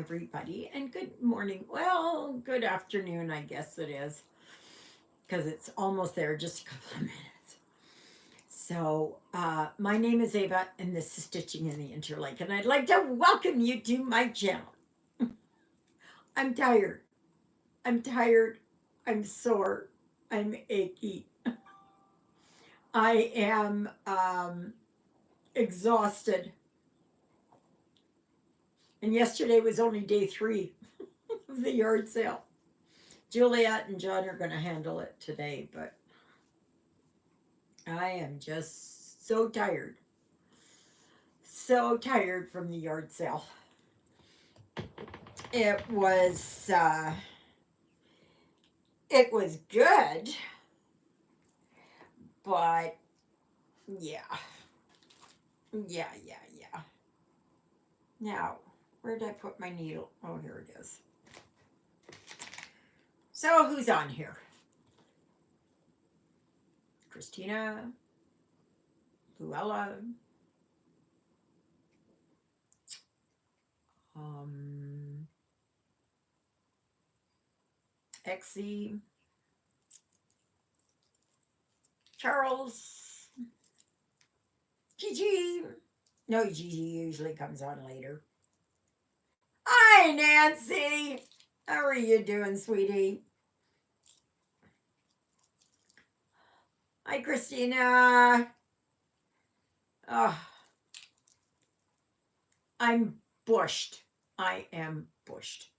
everybody, and good morning. Well, good afternoon, I guess it is, because it's almost there, just a couple of minutes. My name is Ava, and this is Stitching in the Interlake, and I'd like to welcome you to my channel. I'm tired. I'm tired. I'm sore. I'm achy. I am exhausted. And yesterday was only day 3 of the yard sale. Juliet and John are going to handle it today, but I am just so tired. So tired from the yard sale. It was uh, it was good, but yeah. Yeah. Now, where did I put my needle? Oh, here it is. So, who's on here? Christina, Luella, um, Exie, Charles, Gigi. No, Gigi usually comes on later. Hi, Nancy. How are you doing, sweetie? Hi, Christina. Oh, I'm bushed. I am bushed.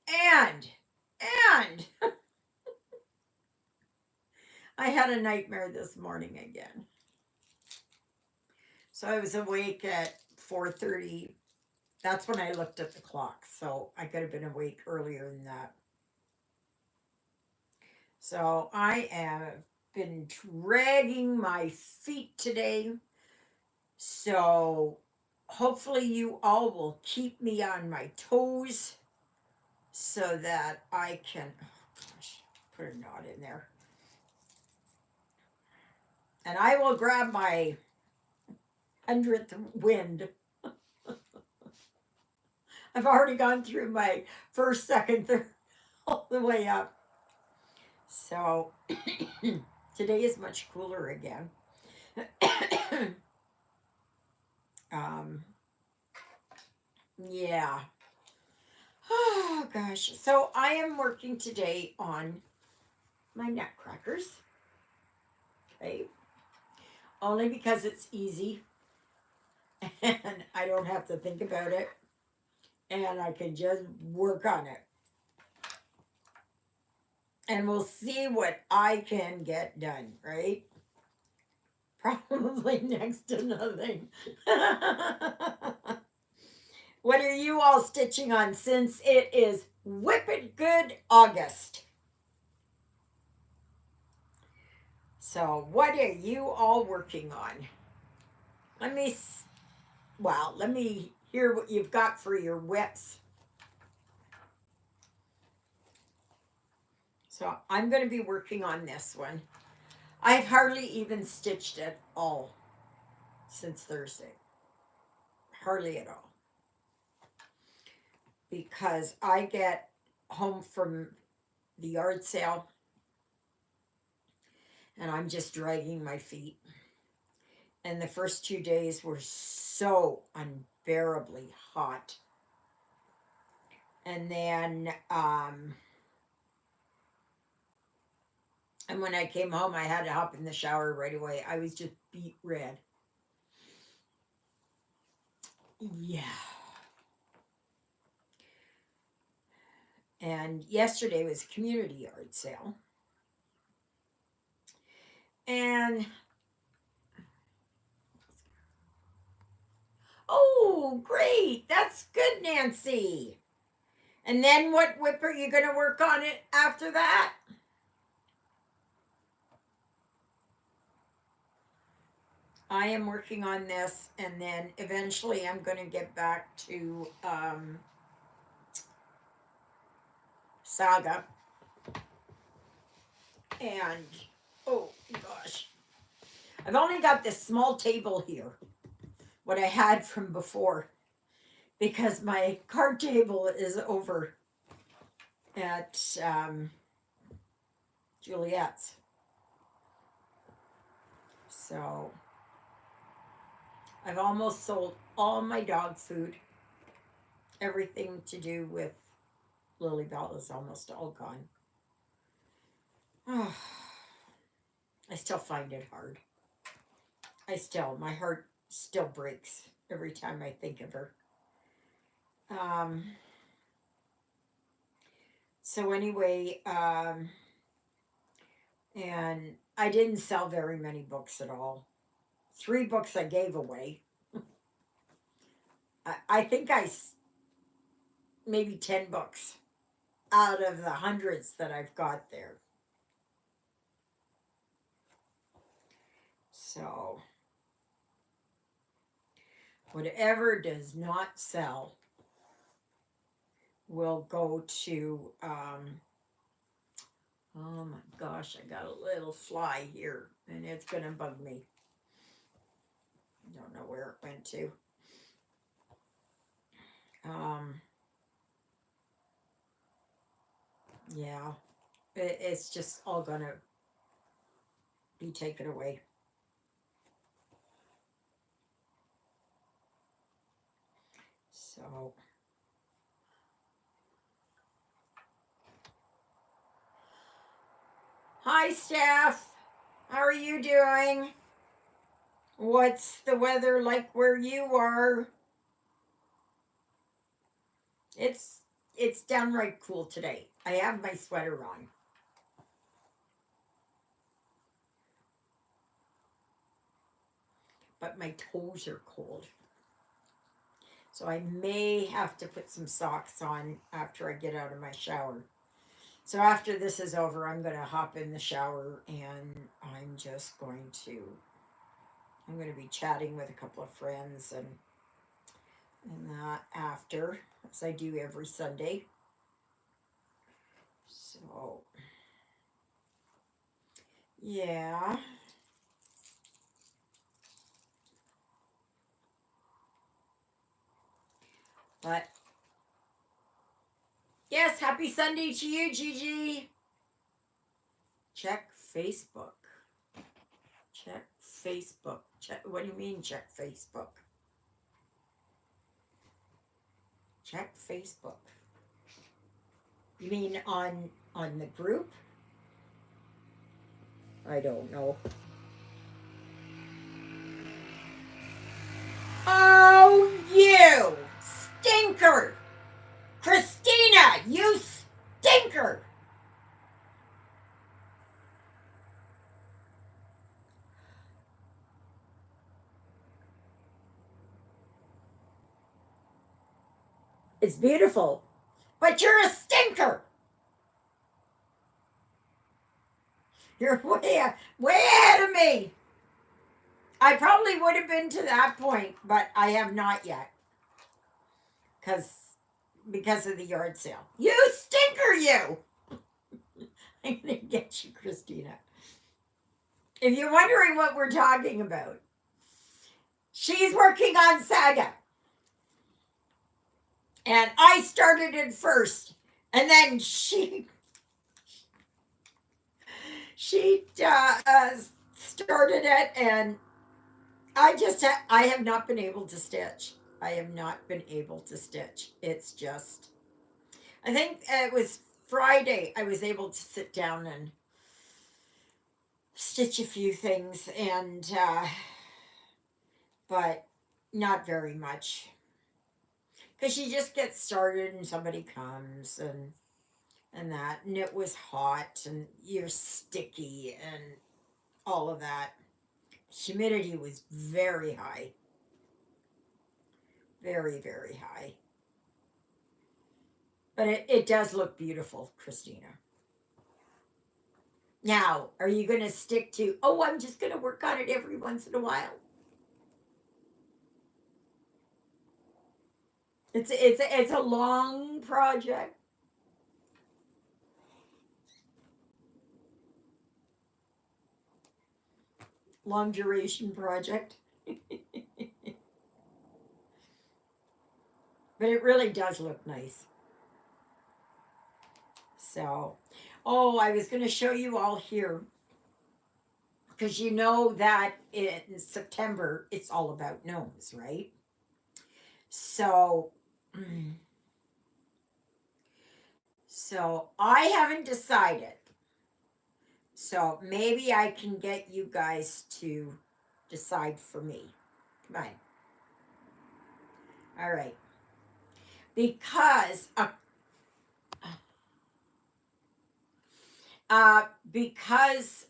And I had a nightmare this morning again. So I was awake at 4:30. That's when I looked at the clock. So I could have been awake earlier than that. So I have been dragging my feet today. So hopefully you all will keep me on my toes so that I can, oh gosh, put a knot in there. And I will grab my 100th wind. I've already gone through my first, second, third, all the way up. So today is much cooler again. um, yeah. Oh gosh. So I am working today on my nutcrackers. Okay. Only because it's easy and I don't have to think about it and I can just work on it. And we'll see what I can get done, right? Probably next to nothing. What are you all stitching on since it is Whippin' Good August? So, what are you all working on? Let me, let me hear what you've got for your whips. So, I'm going to be working on this one. I've hardly even stitched at all since Thursday. Hardly at all. Because I get home from the yard sale and I'm just dragging my feet. And the first 2 days were so unbearably hot. And then, and when I came home, I had to hop in the shower right away. I was just beet red. Yeah. And yesterday was community yard sale. And oh, great. That's good, Nancy. And then what whip are you going to work on it after that? I am working on this, and then eventually I'm going to get back to Saga. And oh gosh, I've only got this small table here, what I had from before, because my card table is over at Juliet's. So I've almost sold all my dog food. Everything to do with Lily Bell is almost all gone. I still find it hard. My heart still breaks every time I think of her. Um, so anyway, and I didn't sell very many books at all. 3 books I gave away. I think maybe 10 books out of the hundreds that I've got there. So whatever does not sell will go to oh my gosh, I got a little fly here and it's gonna bug me. Don't know where it went to. Yeah, it's just all gonna be taken away. So hi, Steph. How are you doing? What's the weather like where you are? It's it's downright cool today. I have my sweater on. But my toes are cold. So I may have to put some socks on after I get out of my shower. So after this is over, I'm going to hop in the shower and I'm going to be chatting with a couple of friends and that after, as I do every Sunday. So yeah. But yes, happy Sunday to you, Gigi. Check Facebook. Check Facebook. Check. What do you mean, check Facebook? Check Facebook. You mean on the group? I don't know. Oh, you stinker! Christina, you stinker! It's beautiful, but you're a stinker. You're way ahead of me. I probably would have been to that point, but I have not yet, because of the yard sale. You stinker, you! I'm gonna get you, Christina. If you're wondering what we're talking about, she's working on Saga. And I started it first. And then she started it, and I have not been able to stitch. I have not been able to stitch. It's just, I think it was Friday I was able to sit down and stitch a few things, and but not very much, because you just get started and somebody comes and it was hot and you're sticky and all of that. Humidity was very high, very, very high. But it does look beautiful, Christina. Now, are you going to stick to, oh, I'm just going to work on it every once in a while? It's a long project. Long duration project. But it really does look nice. So, oh, I was going to show you all here because you know that in September it's all about gnomes, right? So, so I haven't decided. So maybe I can get you guys to decide for me. Come on. All right. Because because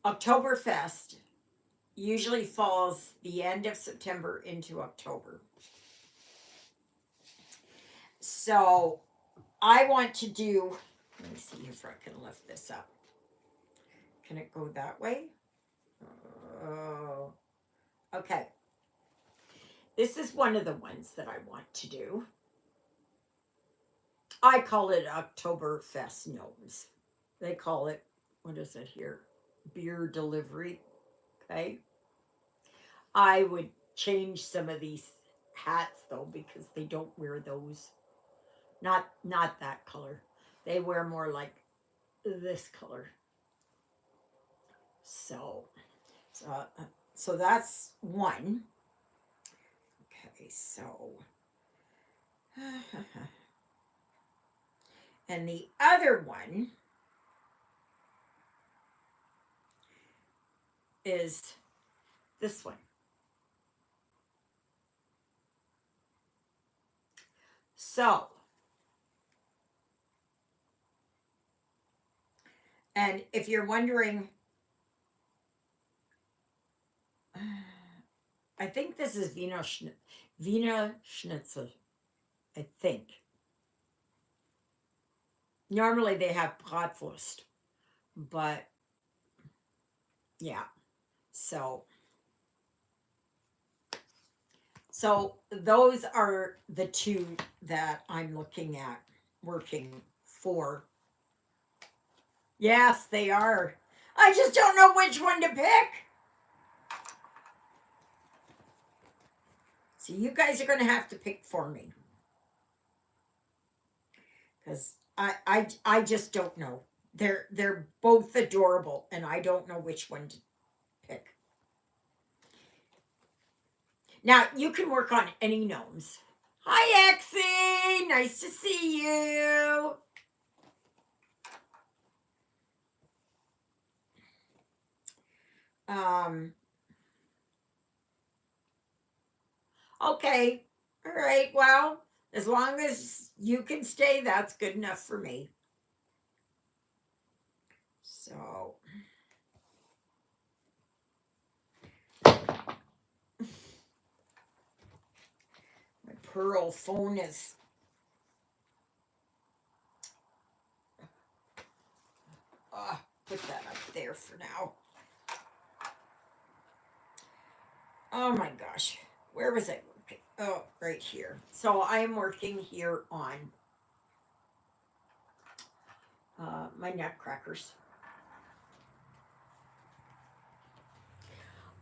Oktoberfest usually falls the end of September into October. So I want to do, let me see if I can lift this up. Can it go that way? Oh, okay. This is one of the ones that I want to do. I call it Oktoberfest gnomes. They call it, what is it here? Beer delivery. Okay. I would change some of these hats though because they don't wear those. Not that color. They wear more like this color. So so, so that's one. Okay, so and the other one is this one. So, and if you're wondering, I think this is Wiener Schnitzel. I think. Normally they have Bratwurst, but yeah. So so those are the two that I'm looking at working for. Yes, they are. I just don't know which one to pick. So you guys are going to have to pick for me because I just don't know. They're both adorable, and I don't know which one to pick. Now you can work on any gnomes. Hi, Exie. Nice to see you. Um. Okay. All right. Well, as long as you can stay, that's good enough for me. So. My Pearl phone is. Put that up there for now. Oh my gosh. Where was I working? Oh, right here. So I am working here on my nutcrackers.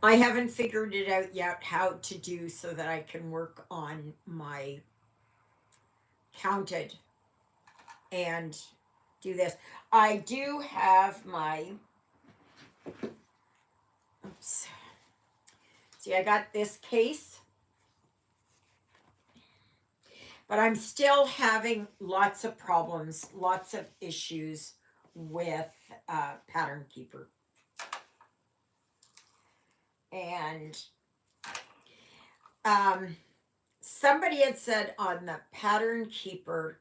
I haven't figured it out yet how to do so that I can work on my counted and do this. I do have my, oops. See, I got this case, but I'm still having lots of problems, lots of issues with Pattern Keeper. And somebody had said on the Pattern Keeper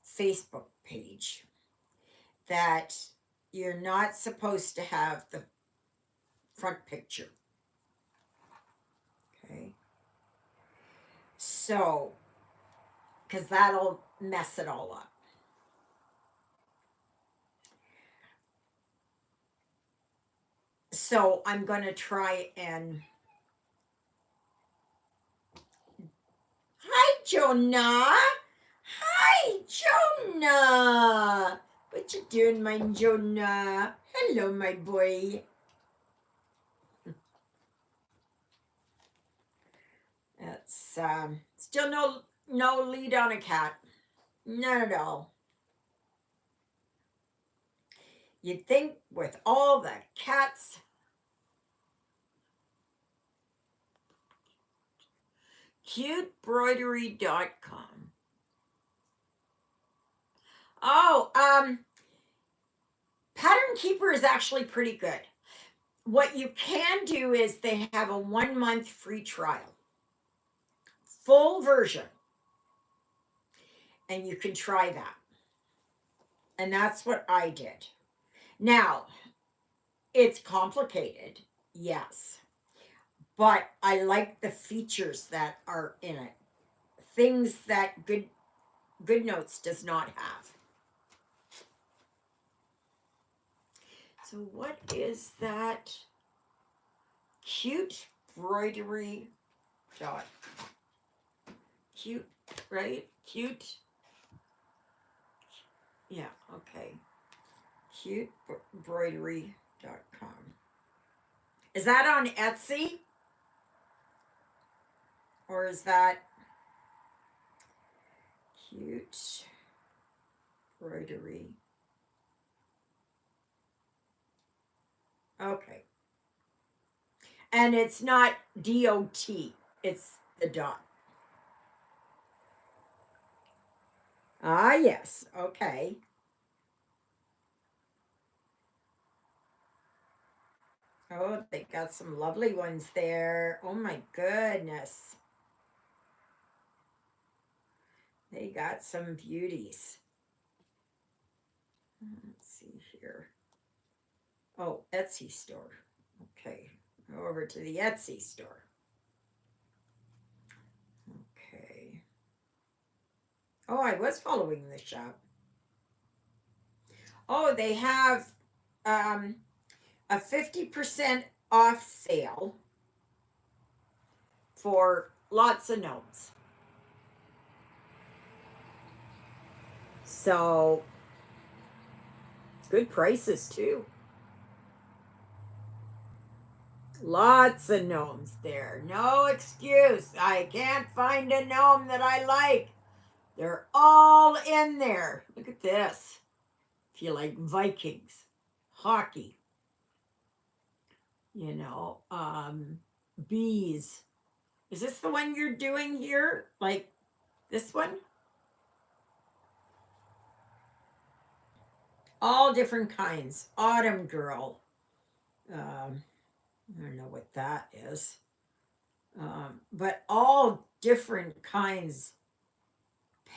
Facebook page that you're not supposed to have the front picture. Okay. So, because that'll mess it all up. So, I'm going to try and. Hi, Jonah. Hi, Jonah. What you doing, my Jonah? Hello, my boy. It's still no lead on a cat. None at all. You'd think with all the cats. Cutebroidery.com. Oh, Pattern Keeper is actually pretty good. What you can do is they have a 1 month free trial, full version, and you can try that. And that's what I did. Now, it's complicated, yes, but I like the features that are in it, things that Good Notes does not have. So what is that? Cute broidery dot. Cute, right? Cute. Yeah, okay. Cutebroidery.com. Is that on Etsy? Or is that cute broidery? Okay. And it's not DOT, it's the dot. Ah, yes. Okay. Oh, they got some lovely ones there. Oh my goodness. They got some beauties. Let's see here. Oh, Etsy store. Okay. Go over to the Etsy store. Okay. Oh, I was following the shop. Oh, they have a 50% off sale for lots of gnomes. So, good prices too. Lots of gnomes there. No excuse. I can't find a gnome that I like. They're all in there. Look at this. If you like Vikings, hockey, you know, bees. Is this the one you're doing here? Like this one? All different kinds. Autumn Girl. I don't know what that is. But all different kinds.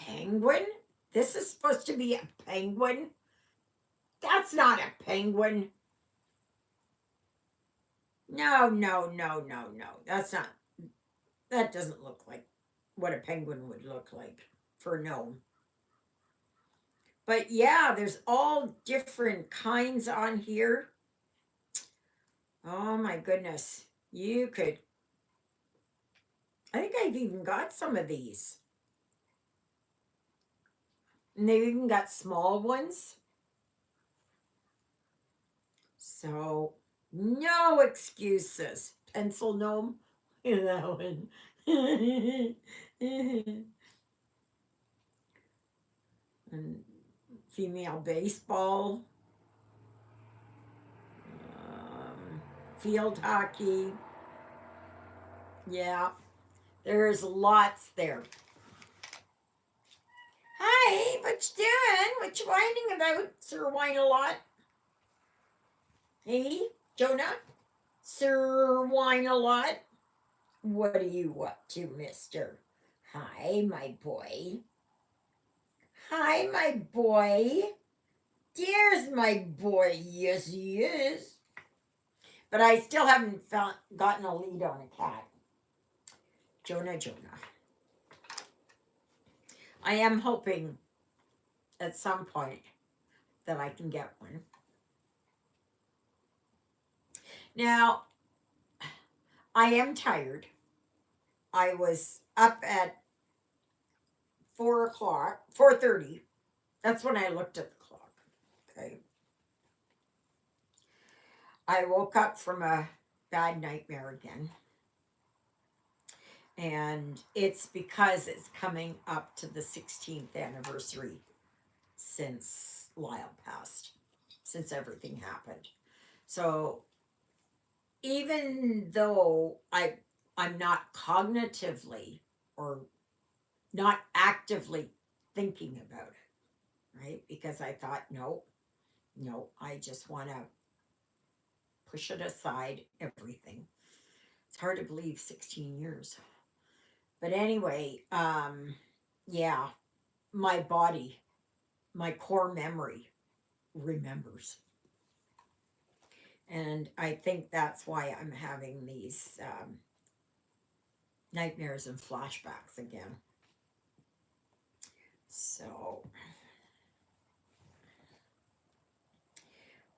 Penguin? This is supposed to be a penguin? That's not a penguin. No, no, no, no, no. That's not. That doesn't look like what a penguin would look like for a gnome. But yeah, there's all different kinds on here. Oh my goodness. You could. I think I've even got some of these. And they've even got small ones. So, no excuses. Pencil gnome. Look at that one. And female baseball. Field hockey. Yeah, there's lots there. Hi, what you doing? What you whining about, Sir Whine-a-Lot? Hey, Jonah? Sir Whine-a-Lot? What are you up to, mister? Hi, my boy. Hi, my boy. There's my boy. Yes, he is. But I still haven't gotten a lead on a cat. Jonah. I am hoping at some point that I can get one. Now, I am tired. I was up at 4:00, 4:30. That's when I looked at the clock. Okay. I woke up from a bad nightmare again. And it's because it's coming up to the 16th anniversary since Lyle passed, since everything happened. So even though I'm not cognitively or not actively thinking about it, right? Because I thought, no, no, I just want to push it aside, everything. It's hard to believe 16 years. But anyway, yeah, my body, my core memory remembers. And I think that's why I'm having these nightmares and flashbacks again. So,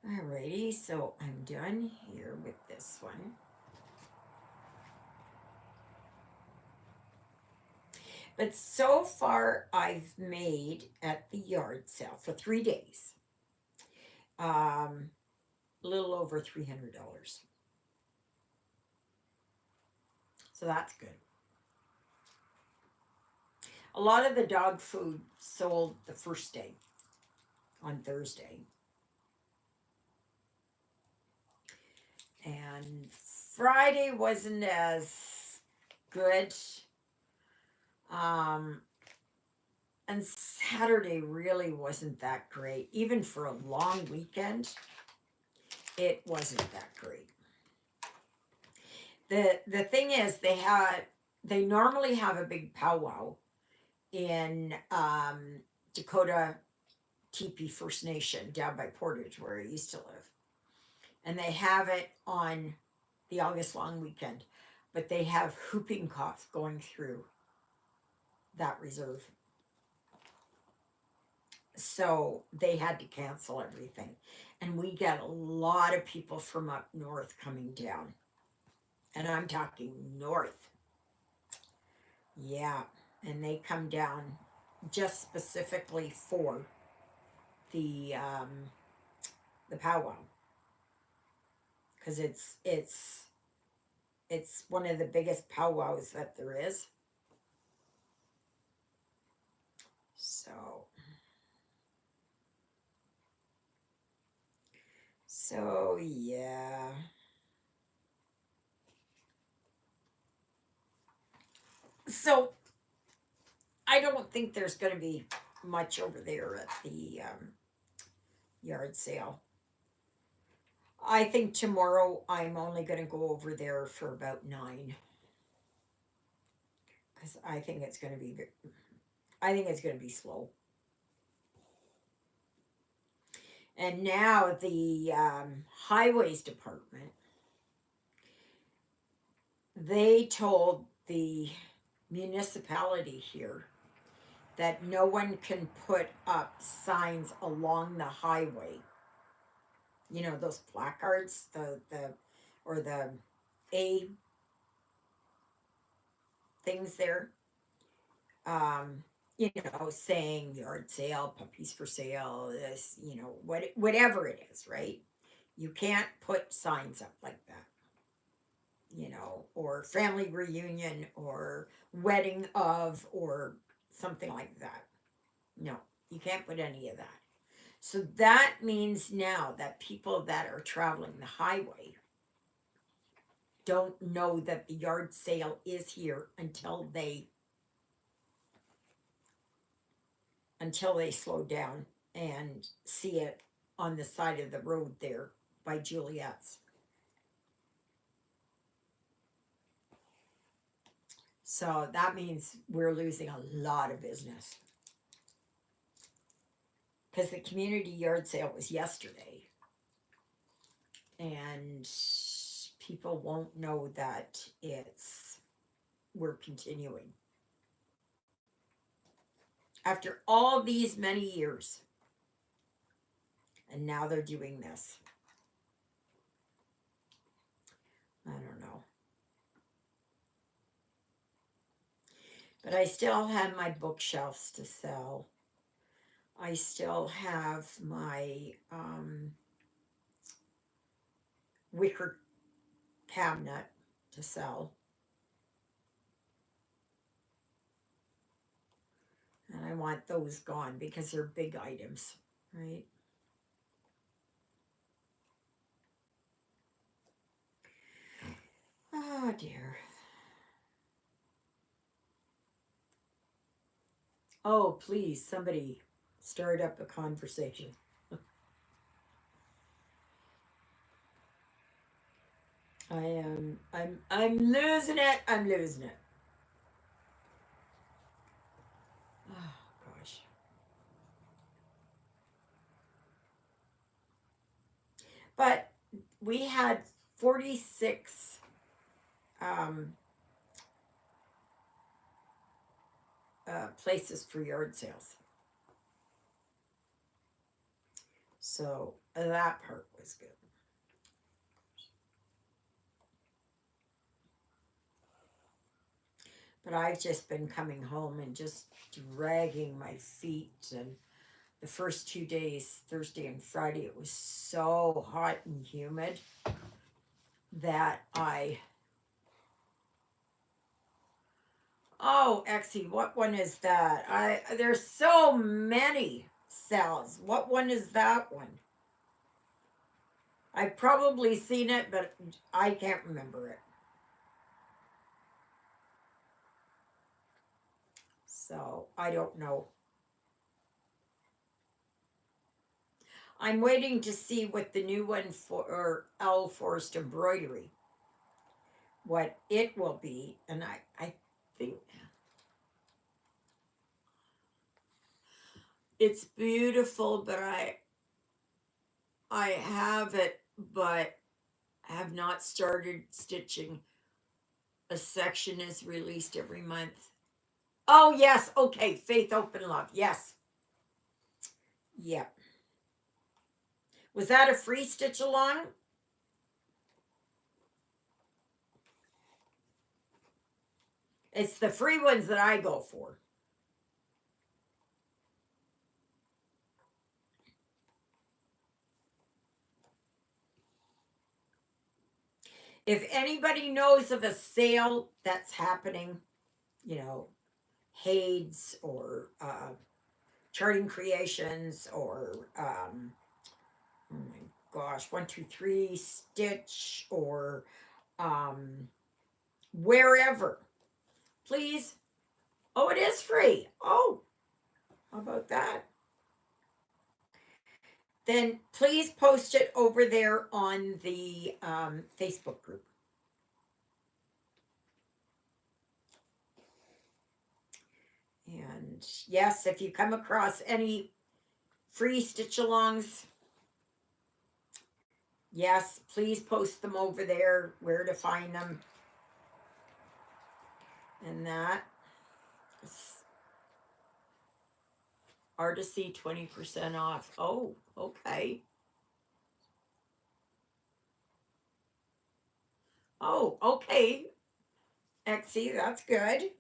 alrighty, so I'm done here with this one. But so far, I've made at the yard sale for 3 days a little over $300. So that's good. A lot of the dog food sold the first day on Thursday. And Friday wasn't as good. Um, and Saturday really wasn't that great. Even for a long weekend, it wasn't that great. The thing is they normally have a big powwow in Dakota Teepee First Nation down by Portage where I used to live. And they have it on the August long weekend. But they have whooping cough going through that reserve. So they had to cancel everything. And we get a lot of people from up north coming down. And I'm talking north. Yeah. And they come down just specifically for the powwow. Because it's one of the biggest powwows that there is. So yeah. So I don't think there's going to be much over there at the yard sale. I think tomorrow I'm only going to go over there for about 9 because I think it's going to be slow. And now the highways department, they told the municipality here that no one can put up signs along the highway. You know those placards, the or the A things there. Um, saying yard sale, puppies for sale, this, whatever it is, right? You can't put signs up like that, or family reunion or wedding of or something like that. No, you can't put any of that. So that means now that people that are traveling the highway don't know that the yard sale is here until they slow down and see it on the side of the road there by Juliet's. So that means we're losing a lot of business. Because the community yard sale was yesterday. And people won't know that we're continuing. After all these many years. And now they're doing this. I don't know. But I still have my bookshelves to sell. I still have my wicker cabinet to sell. want those gone because they're big items, right? Oh dear. Oh, please, somebody start up a conversation. I'm losing it. I'm losing it. Oh gosh. But we had 46 um, places for yard sales. So that part was good. But I've just been coming home and just dragging my feet. And the first 2 days, Thursday and Friday, it was so hot and humid that I. Oh, Exie, what one is that? There's so many cells. What one is that one? I've probably seen it, but I can't remember it. So I don't know. I'm waiting to see what the new one for L Forest Embroidery, what it will be, and I think it's beautiful, but I have it, but have not started stitching. A section is released every month. Oh yes, okay, Faith, Open, Love. Yes, yep. Was that a free stitch along? It's the free ones that I go for. If anybody knows of a sale that's happening, you know, Hades or Charting Creations or oh my gosh, 123 Stitch or um, wherever, please. Oh, it is free. Oh, how about that? Then please post it over there on the Facebook group. And yes, if you come across any free stitch alongs, yes, please post them over there, where to find them. And that is Artisy 20% off. Oh, okay. Oh, okay. Exie, that's good.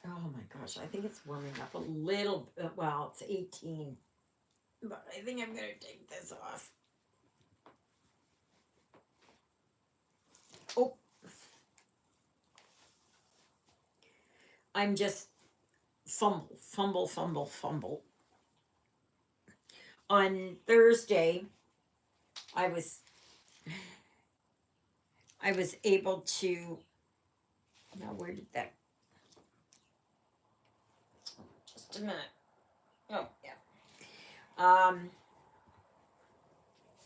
Oh my gosh, I think it's warming up a little bit. Well, it's 18. But I think I'm going to take this off. Oh, I'm just fumble. On Thursday, I was I was able to. Now, where did that? Just a minute. Oh, yeah.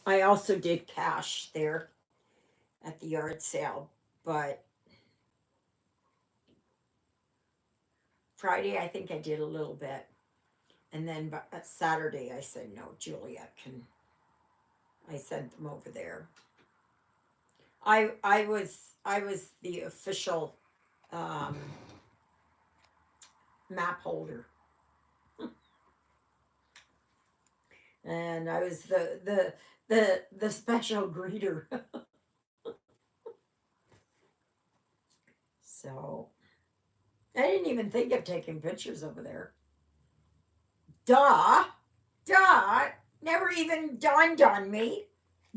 I also did cash there at the yard sale, but Friday I think I did a little bit, and then Saturday I said no, Juliet can. I sent them over there. I was the official um, map holder, and I was the special greeter. So I didn't even think of taking pictures over there. Duh. Duh. Never even dawned on me.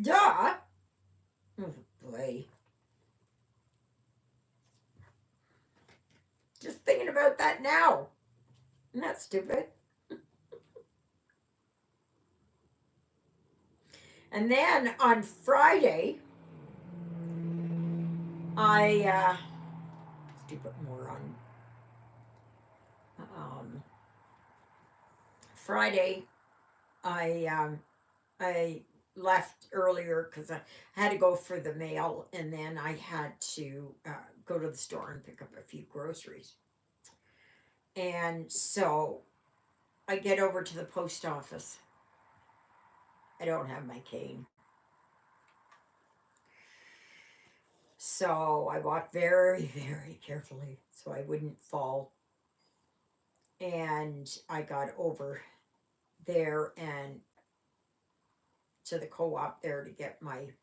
Duh. Oh, boy. Just thinking about that now. Isn't that stupid? And then on Friday, I, stupid moron. Um, Friday, I left earlier because I had to go for the mail, and then I had to go to the store and pick up a few groceries. And so I get over to the post office. I don't have my cane. So I walked very, very carefully so I wouldn't fall. And I got over there and to the co-op there to get my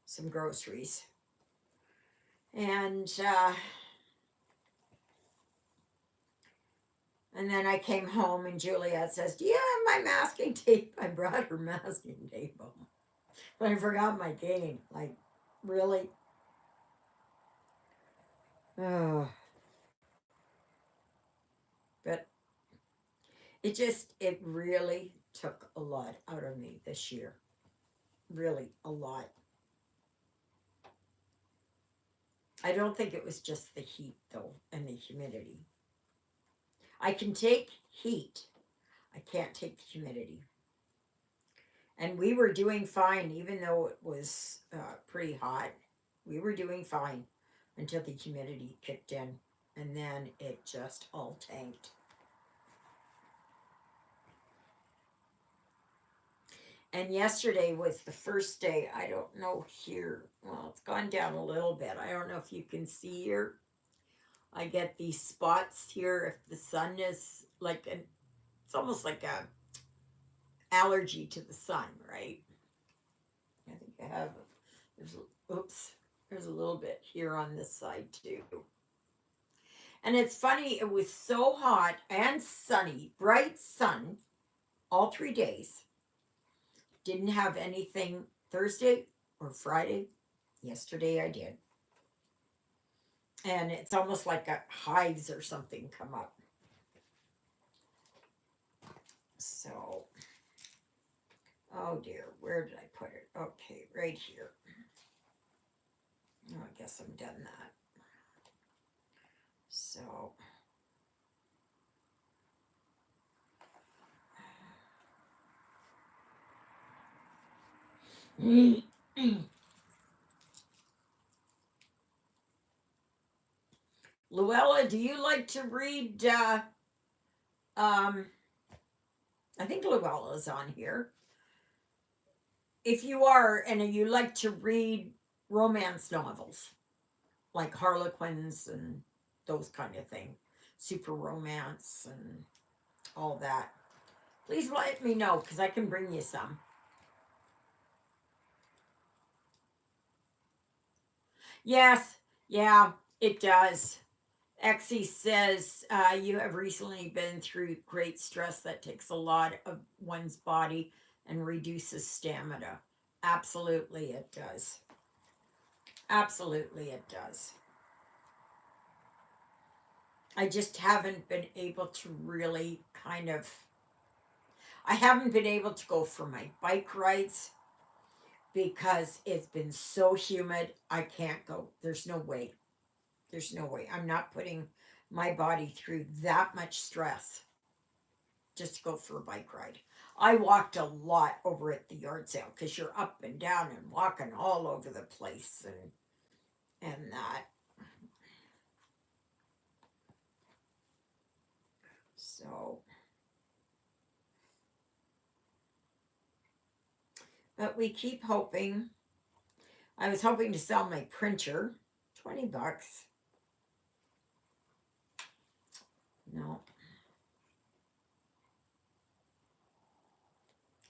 some groceries. And and then I came home and Juliet says, "Do you have my masking tape?" I brought her masking tape home. But I forgot my cane. Like, really? Oh, but it really took a lot out of me this year. Really, a lot. I don't think it was just the heat, though, and the humidity. I can take heat, I can't take the humidity. And we were doing fine, even though it was pretty hot. We were doing fine until the humidity kicked in, and then it just all tanked. And yesterday was the first day. I don't know here. Well, it's gone down a little bit. I don't know if you can see here. I get these spots here if the sun is like an, it's almost like a allergy to the sun, right? I think I have. There's oops. There's a little bit here on this side too. And it's funny. It was so hot and sunny, bright sun, all 3 days. Didn't have anything Thursday or Friday. Yesterday I did. And it's almost like a hives or something come up. So, oh dear, where did I put it? Okay, right here. Oh, I guess I'm done that. So, Luella, do you like to read? Um, I think Luella's on here. If you are, and you like to read romance novels like Harlequins and those kind of thing, super romance and all that, please let me know because I can bring you some. Yes, yeah, it does. Exie says you have recently been through great stress that takes a lot of one's body and reduces stamina. Absolutely, it does. Absolutely, it does. I just haven't been able to really kind of. I haven't been able to go for my bike rides because it's been so humid. I can't go. There's no way. There's no way. I'm not putting my body through that much stress just to go for a bike ride. I walked a lot over at the yard sale because you're up and down and walking all over the place and that. So, but we keep hoping. I was hoping to sell my printer, $20. No,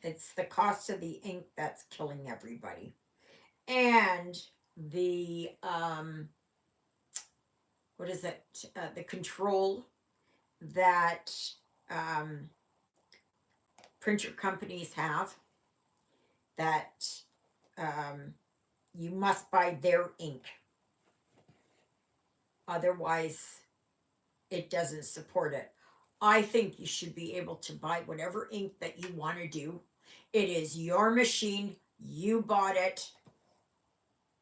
it's the cost of the ink that's killing everybody, and the what is it? The control that printer companies have that you must buy their ink. Otherwise, it doesn't support it. I think you should be able to buy whatever ink that you want to do. It is your machine. You bought it.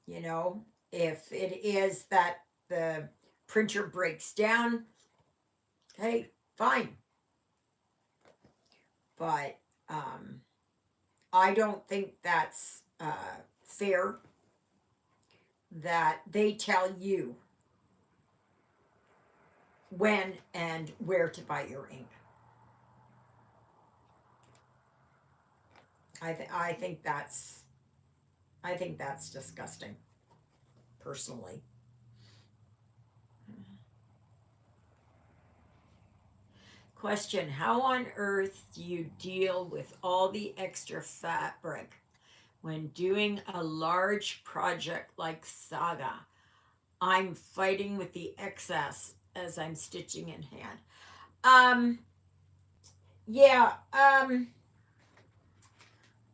You know, if it is that the printer breaks down, hey, fine. But I don't think that's fair that they tell you when and where to buy your ink. I think that's disgusting, personally. Question: how on earth do you deal with all the extra fabric when doing a large project like Saga? I'm fighting with the excess as I'm stitching in hand. Um, yeah,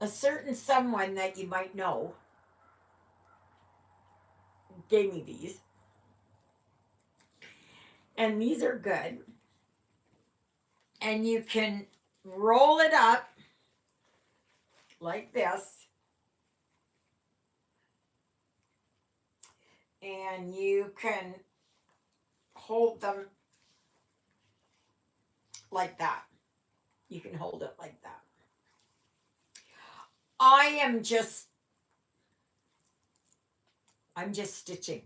a certain someone that you might know gave me these, and these are good. And you can roll it up like this, and you can hold them like that. You can hold it like that. I'm just stitching.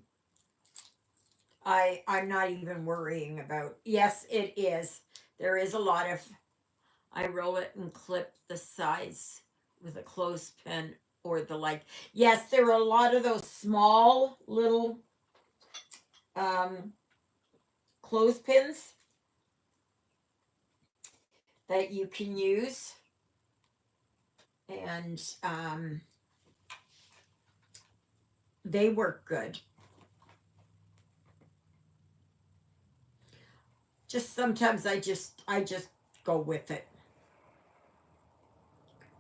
I'm not even worrying about. Yes, it is. There is a lot of. I roll it and clip the sides with a clothespin or the like. Yes, there are a lot of those small little um, clothespins that you can use, and they work good. Just sometimes I just go with it.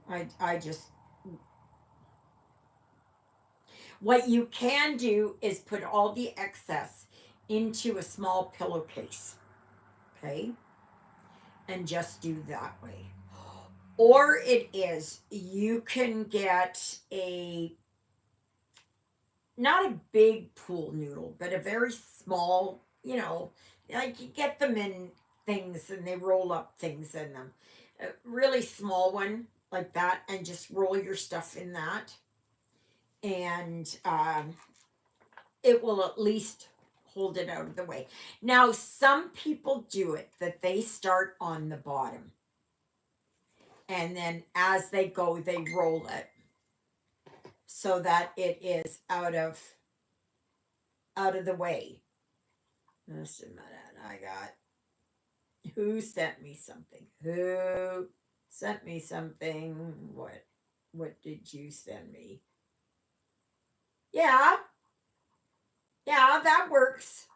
I just what you can do is put all the excess into a small pillowcase, okay, and just do that way. Or it is you can get a not a big pool noodle, but a very small, like you get them in things and they roll up things in them. A really small one like that, and just roll your stuff in that. And it will at least hold it out of the way. Now, some people do it that they start on the bottom. And then as they go, they roll it so that it is out of the way. Just a minute. I got who sent me something? Who sent me something? What did you send me? Yeah. Yeah, that works.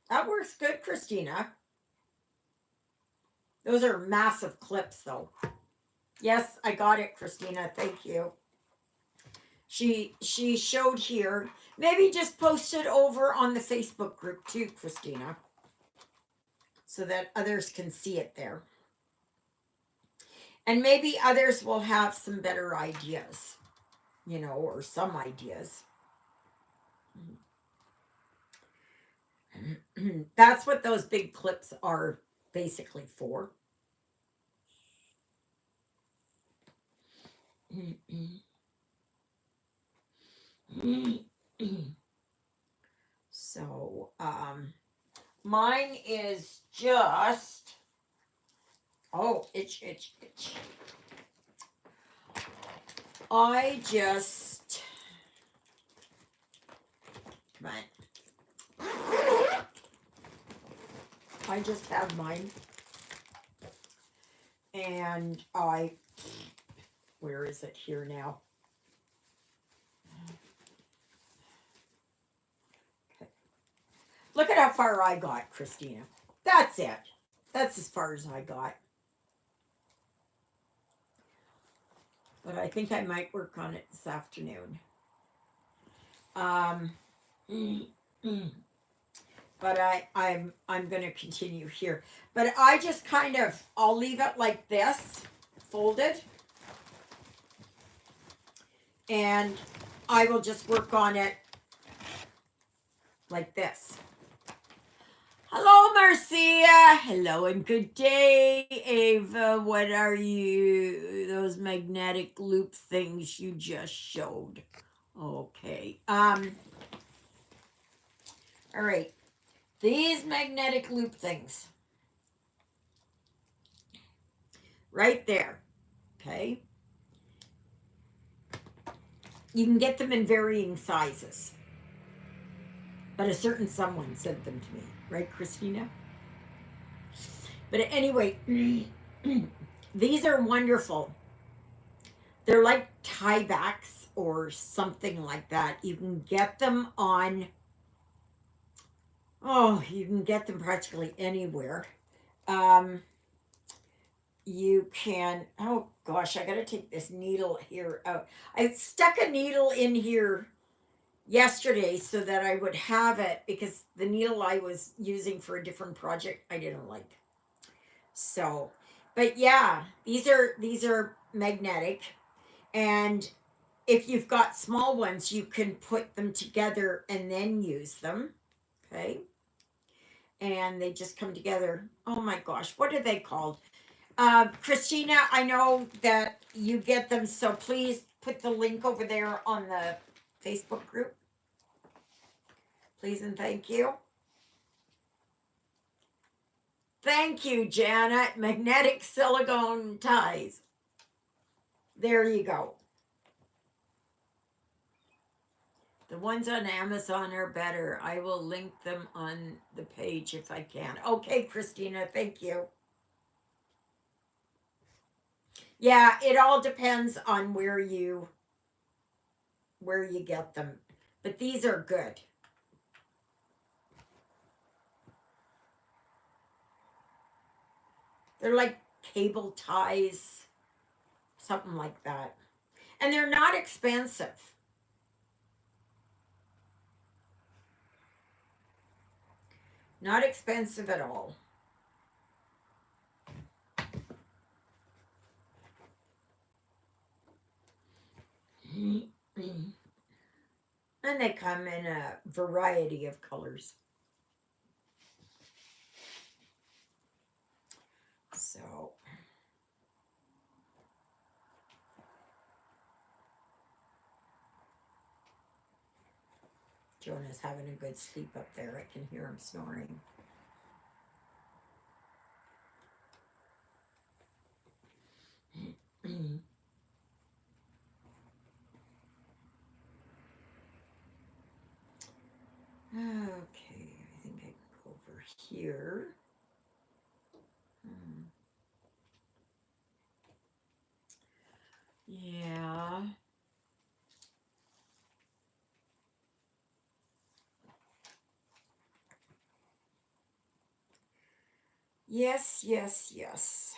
That works good, Christina. Those are massive clips though. Yes, I got it, Christina. Thank you. She showed here. Maybe just post it over on the Facebook group too, Christina, so that others can see it there. And maybe others will have some better ideas, or some ideas. That's what those big clips are basically for. So, mine is just, oh, itch. I just, come on. I just have mine. And where is it here now? Okay. Look at how far I got, Christina. That's it. That's as far as I got. But I think I might work on it this afternoon. Um, but I'm going to continue here. But I just kind of, I'll leave it like this, folded, and I will just work on it like this. Hello, Marcia. Hello and good day, Ava. What are you? Those magnetic loop things you just showed. Okay. All right. These magnetic loop things. Right there. Okay. You can get them in varying sizes. But a certain someone sent them to me. Right, Christina? But anyway, these are wonderful. They're like tiebacks or something like that. You can get them on, you can get them practically anywhere. You can, oh gosh, I gotta take this needle here out. I stuck a needle in here yesterday so that I would have it because the needle I was using for a different project I didn't like. So, but yeah, these are magnetic, and if you've got small ones, you can put them together and then use them. Okay. And they just come together. Oh my gosh, what are they called? Christina, I know that you get them, so please put the link over there on the Facebook group. Please and thank you. Thank you, Janet. Magnetic silicone ties. There you go. The ones on Amazon are better. I will link them on the page if I can. Okay, Christina, thank you. Yeah, it all depends on where you get them. But these are good. They're like cable ties, something like that. And they're not expensive. Not expensive at all. And they come in a variety of colors. So, Jonah's having a good sleep up there. I can hear him snoring. Okay, I think I can go over here. Yeah. Yes, yes, yes.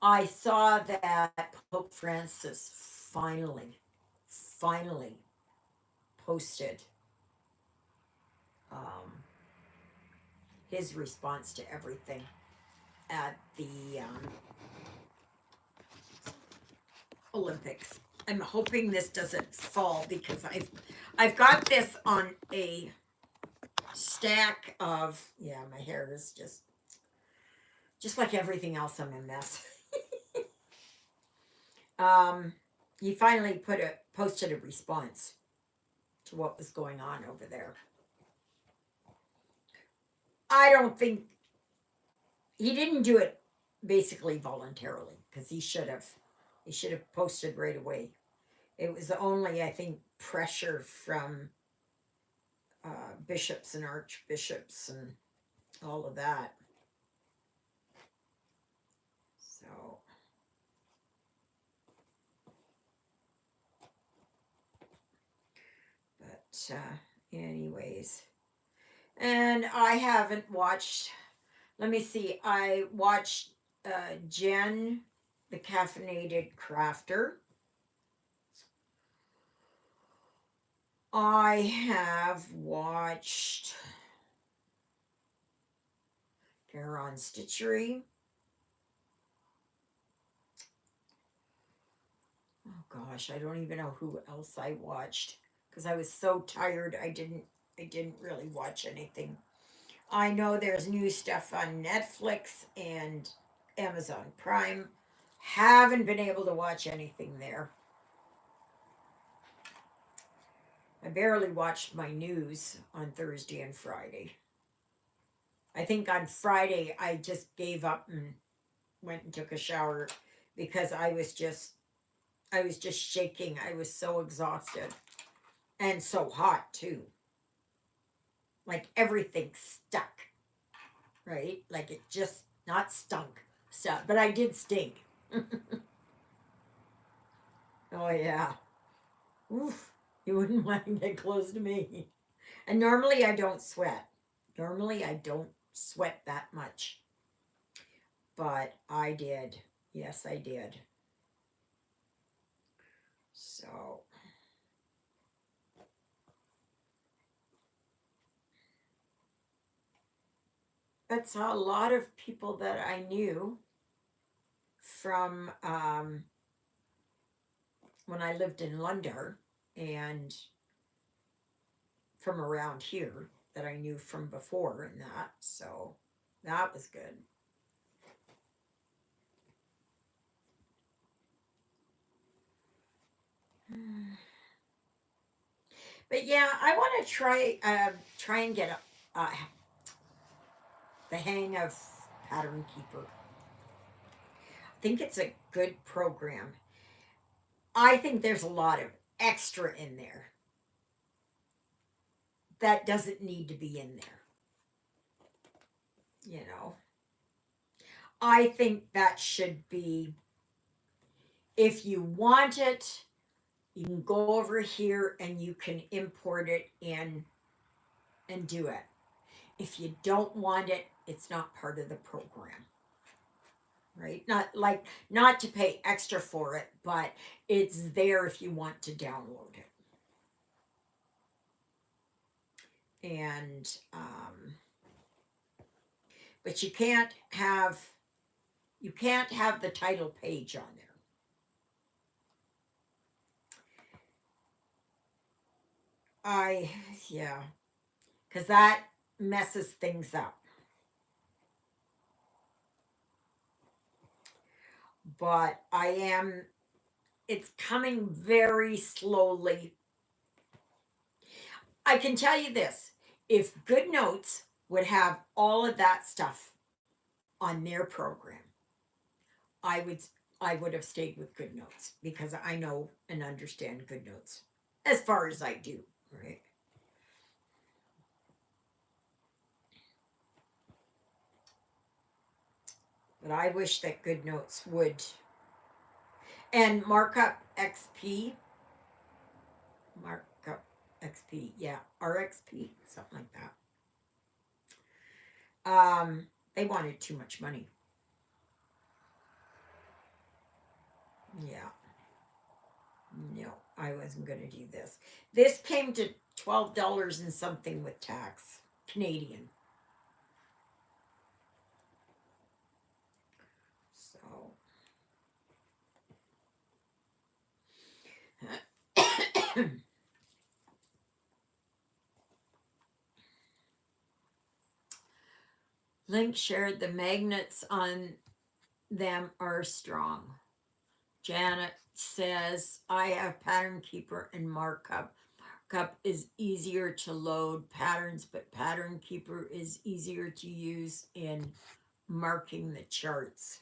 I saw that Pope Francis finally posted his response to everything at the Olympics. I'm hoping this doesn't fall because I've got this on a stack of, yeah, my hair is just like everything else. I'm a mess. He finally posted a response to what was going on over there. I don't think he didn't do it basically voluntarily because he should have posted right away. It was only, I think, pressure from bishops and archbishops and all of that. So, but anyways. And I haven't watched, let me see, I watched Jen, the Caffeinated Crafter. I have watched Caron Stitchery. Oh gosh, I don't even know who else I watched because I was so tired I didn't really watch anything. I know there's new stuff on Netflix and Amazon Prime. Haven't been able to watch anything there. I barely watched my news on Thursday and Friday. I think on Friday I just gave up and went and took a shower because I was just shaking. I was so exhausted and so hot too. Like everything stuck, right? Like it just not stunk stuff, but I did stink. Oh yeah. Oof. You wouldn't want to get close to me. And normally I don't sweat. Normally I don't sweat that much. But I did. Yes, I did. So, that's a lot of people that I knew from when I lived in London and from around here that I knew from before and that. So, that was good. But yeah, I want to try and get the hang of Pattern Keeper. I think it's a good program. I think there's a lot of extra in there that doesn't need to be in there. You know, I think that should be, if you want it, you can go over here and you can import it in and do it. If you don't want it, it's not part of the program. Right? Not to pay extra for it, but it's there if you want to download it. And but you can't have the title page on there. I Yeah, because that messes things up. But it's coming very slowly. I can tell you this, if Good Notes would have all of that stuff on their program, I would I would have stayed with Good Notes because I know and understand Good Notes as far as I do, right? But I wish that Good Notes would, and Markup XP, yeah, RXP, something like that. They wanted too much money. Yeah, no, I wasn't going to do this. This came to $12 and something with tax, Canadian. So, Link shared the magnets on them are strong. Janet says, I have Pattern Keeper and Markup. Markup is easier to load patterns, but Pattern Keeper is easier to use in marking the charts.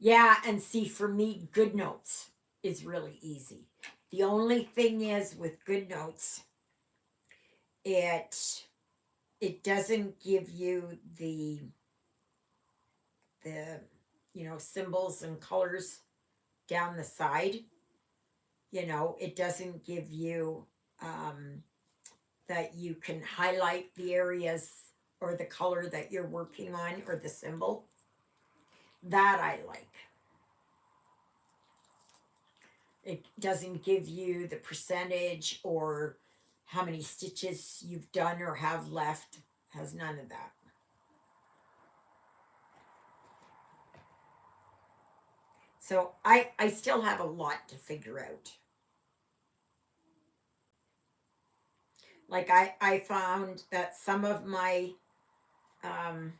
Yeah, and see, for me, Good Notes is really easy. The only thing is with Good Notes, it it doesn't give you the symbols and colors down the side. It doesn't give you um that you can highlight the areas or the color that you're working on or the symbol. That I like. It doesn't give you the percentage or how many stitches you've done or have left. Has none of that. So I still have a lot to figure out. Like I found that um,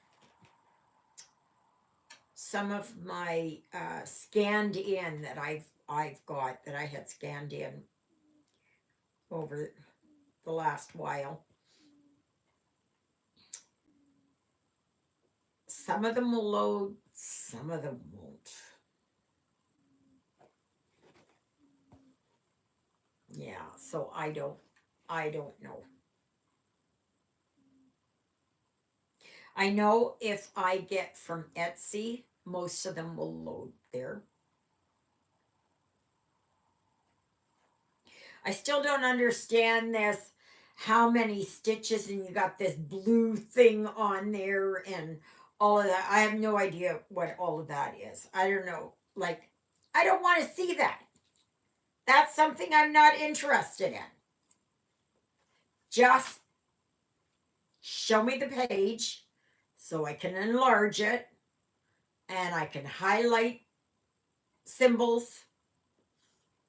some of my scanned in that I've got that I had scanned in over the last while. Some of them will load, some of them won't. Yeah, so I don't know. I know if I get from Etsy, most of them will load there. I still don't understand this. How many stitches, and you got this blue thing on there, and all of that. I have no idea what all of that is. I don't know. Like, I don't want to see that. That's something I'm not interested in. Just show me the page so I can enlarge it and I can highlight symbols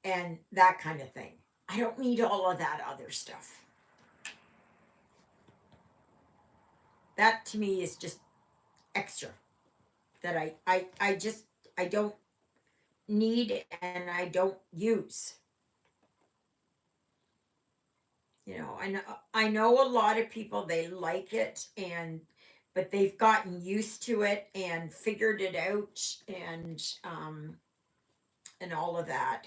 and that kind of thing. I don't need all of that other stuff. That to me is just extra that I don't need and I don't use. You know, I know a lot of people, they like it, and but they've gotten used to it and figured it out, and all of that.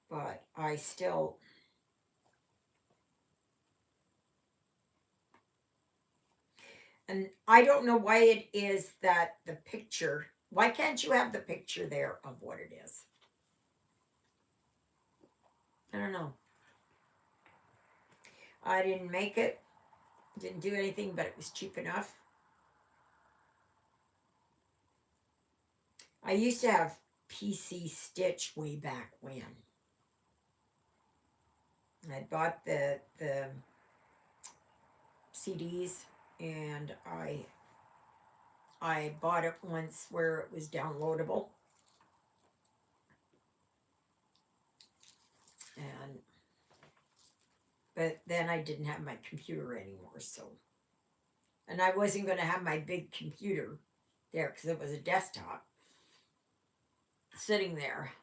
But I still, and I don't know why it is that the picture, why can't you have the picture there of what it is? I don't know. I didn't make it, didn't do anything, but it was cheap enough. I used to have PC Stitch way back when. I bought the CDs, and I bought it once where it was downloadable, and but then I didn't have my computer anymore, so, and I wasn't going to have my big computer there because it was a desktop sitting there.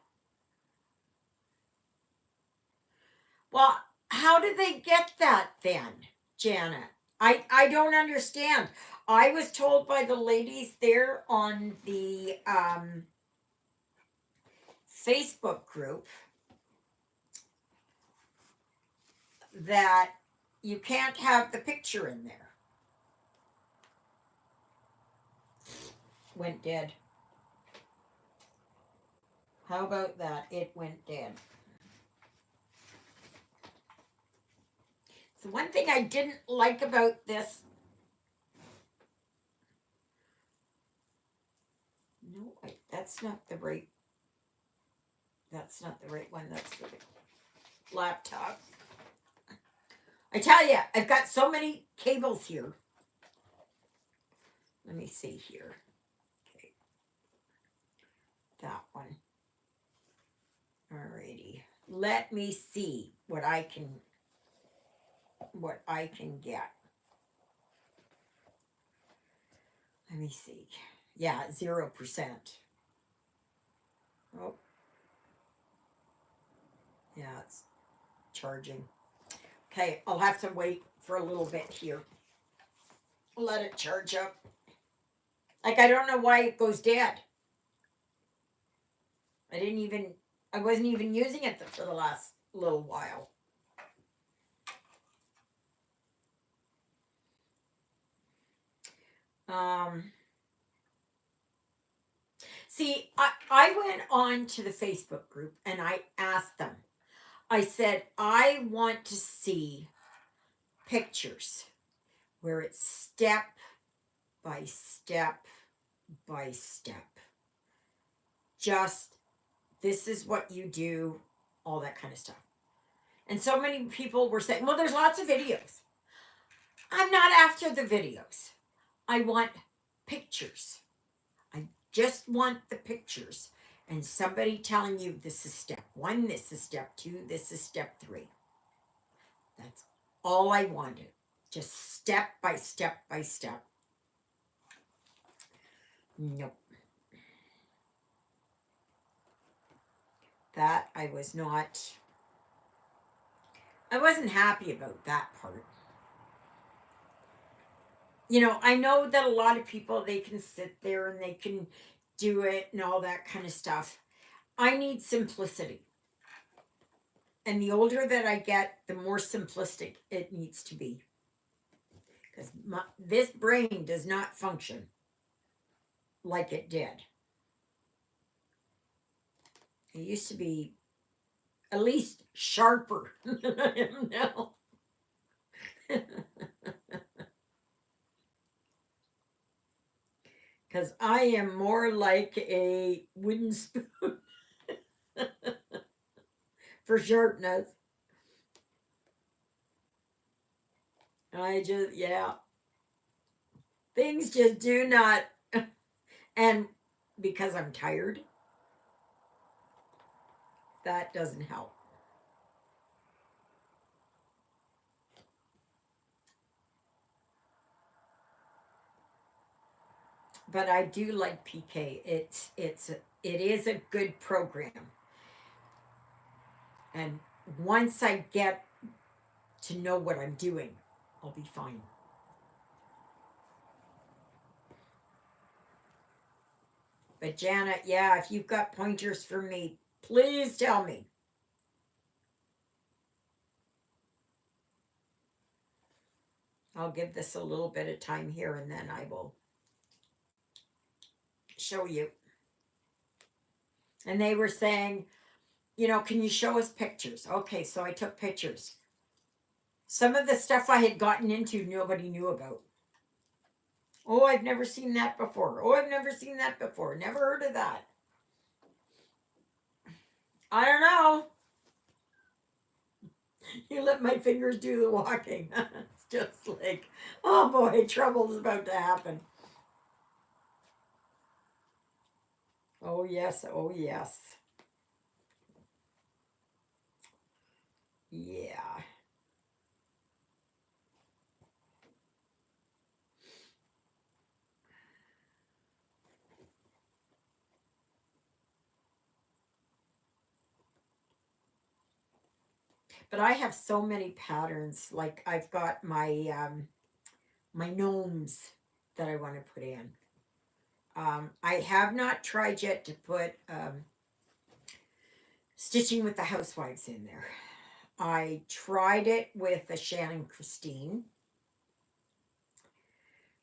Well, how did they get that then, Janet? I don't understand. I was told by the ladies there on the Facebook group that you can't have the picture in there. Went dead. How about that? It went dead. So one thing I didn't like about this. No, that's not the right. That's not the right one. That's the laptop. I tell you, I've got so many cables here. Let me see here. Okay, that one. Alrighty. Let me see what I can get. Let me see. Yeah, 0%. Oh, yeah, it's charging. Okay, I'll have to wait for a little bit here. Let it charge up. Like, I don't know why it goes dead. I wasn't even using it for the last little while. See, I went on to the Facebook group and I asked them, I said, I want to see pictures where it's step by step by step. Just this is what you do, all that kind of stuff. And so many people were saying, well, there's lots of videos. I'm not after the videos. I want pictures. I just want the pictures. And somebody telling you this is step one, this is step two, this is step three. That's all I wanted. Just step by step by step. Nope. That I wasn't happy about that part. I know that a lot of people, they can sit there and they can do it and all that kind of stuff. I need simplicity. And the older that I get, the more simplistic it needs to be. Because this brain does not function like it did. It used to be at least sharper than I am now. Because I am more like a wooden spoon for sharpness. Yeah. Things just do not. And because I'm tired, that doesn't help. But I do like PK. It is a good program. And once I get to know what I'm doing, I'll be fine. But Janet, yeah, if you've got pointers for me, please tell me. I'll give this a little bit of time here and then I will show you. And they were saying, can you show us pictures? Okay, so I took pictures. Some of the stuff I had gotten into, nobody knew about. Oh, I've never seen that before. Oh, I've never seen that before. Never heard of that. I don't know. You let my fingers do the walking. It's just like, oh boy, trouble is about to happen. Oh, yes. Oh, yes. Yeah. But I have so many patterns. Like I've got my gnomes that I want to put in. I have not tried yet to put stitching with the housewives in there. I tried it with a Shannon Christine.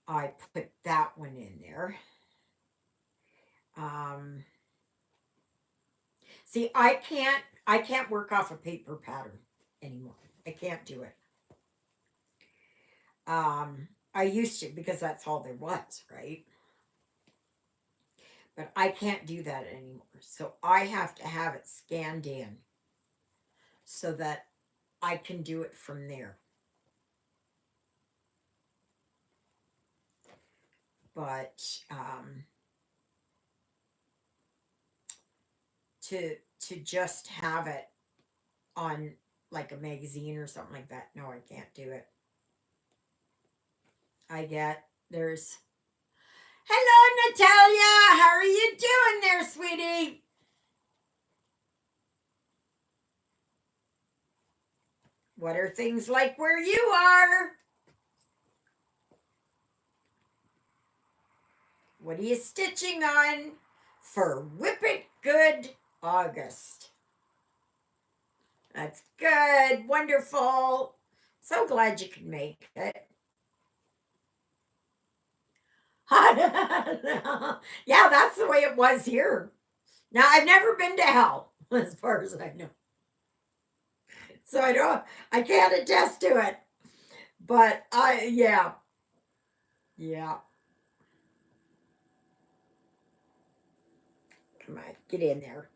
I put that one in there. See, I can't work off a paper pattern anymore. I can't do it. I used to because that's all there was, right? But I can't do that anymore. So I have to have it scanned in so that I can do it from there. But to just have it on like a magazine or something like that, no, I can't do it. There's hello Natalia, how are you doing there, sweetie? What are things like where you are? What are you stitching on for Whip It Good August? That's good. Wonderful. So glad you could make it. Yeah, that's the way it was here. Now, I've never been to hell, as far as I know. So I can't attest to it. But yeah, yeah. Come on, get in there.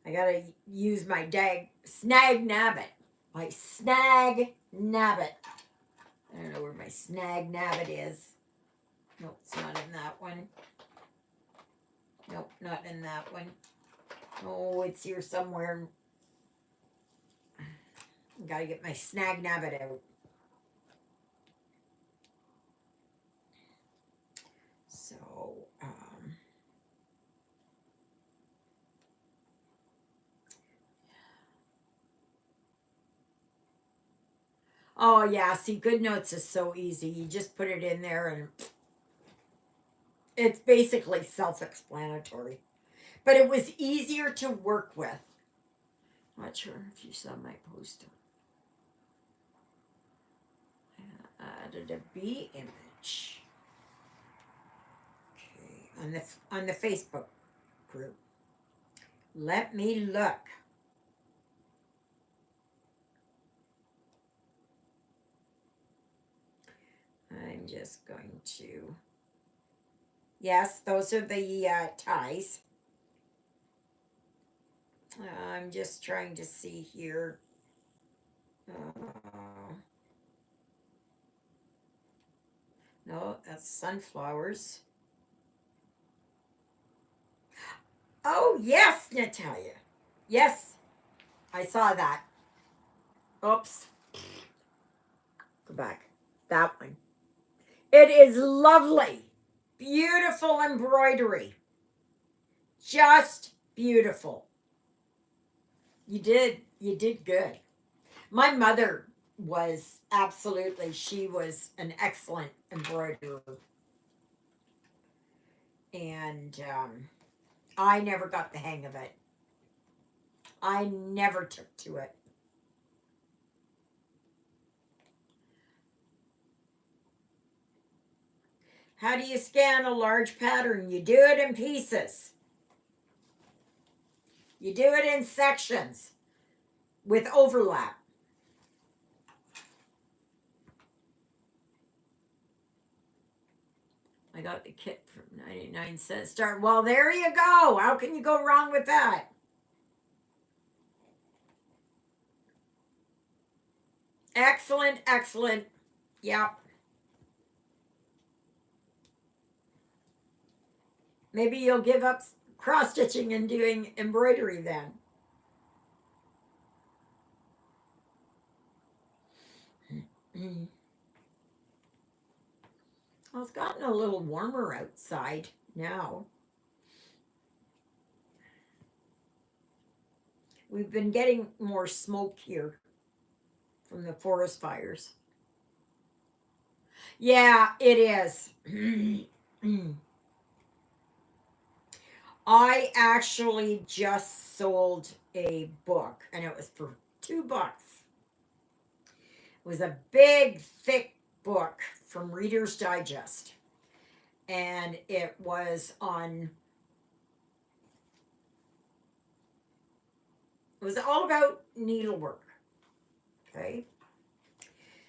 I gotta use my snag nabbit. My snag nabbit. I don't know where my snag nabbit is. Nope, it's not in that one. Nope, not in that one. Oh, it's here somewhere. Gotta get my snag nabbit out. So, oh yeah, see, GoodNotes is so easy. You just put it in there and it's basically self-explanatory. But it was easier to work with. Not sure if you saw my post. Added a B image. Okay, on the Facebook group. Let me look. I'm just going to. Yes, those are the ties. I'm just trying to see here. No, that's sunflowers. Oh, yes, Natalia. Yes, I saw that. Oops. Go back. That one. It is lovely. Beautiful embroidery. Just beautiful. You did. You did good. My mother was absolutely, she was an excellent embroiderer. And I never got the hang of it. I never took to it. How do you scan a large pattern? You do it in pieces. You do it in sections with overlap. I got the kit for 99 cents. Start. Well, there you go. How can you go wrong with that? Excellent, excellent. Yep. Maybe you'll give up cross stitching and doing embroidery then. Well, it's gotten a little warmer outside now. We've been getting more smoke here from the forest fires. Yeah, it is. I actually just sold a book and it was for $2. It was a big, thick book from Reader's Digest. And it was all about needlework. Okay.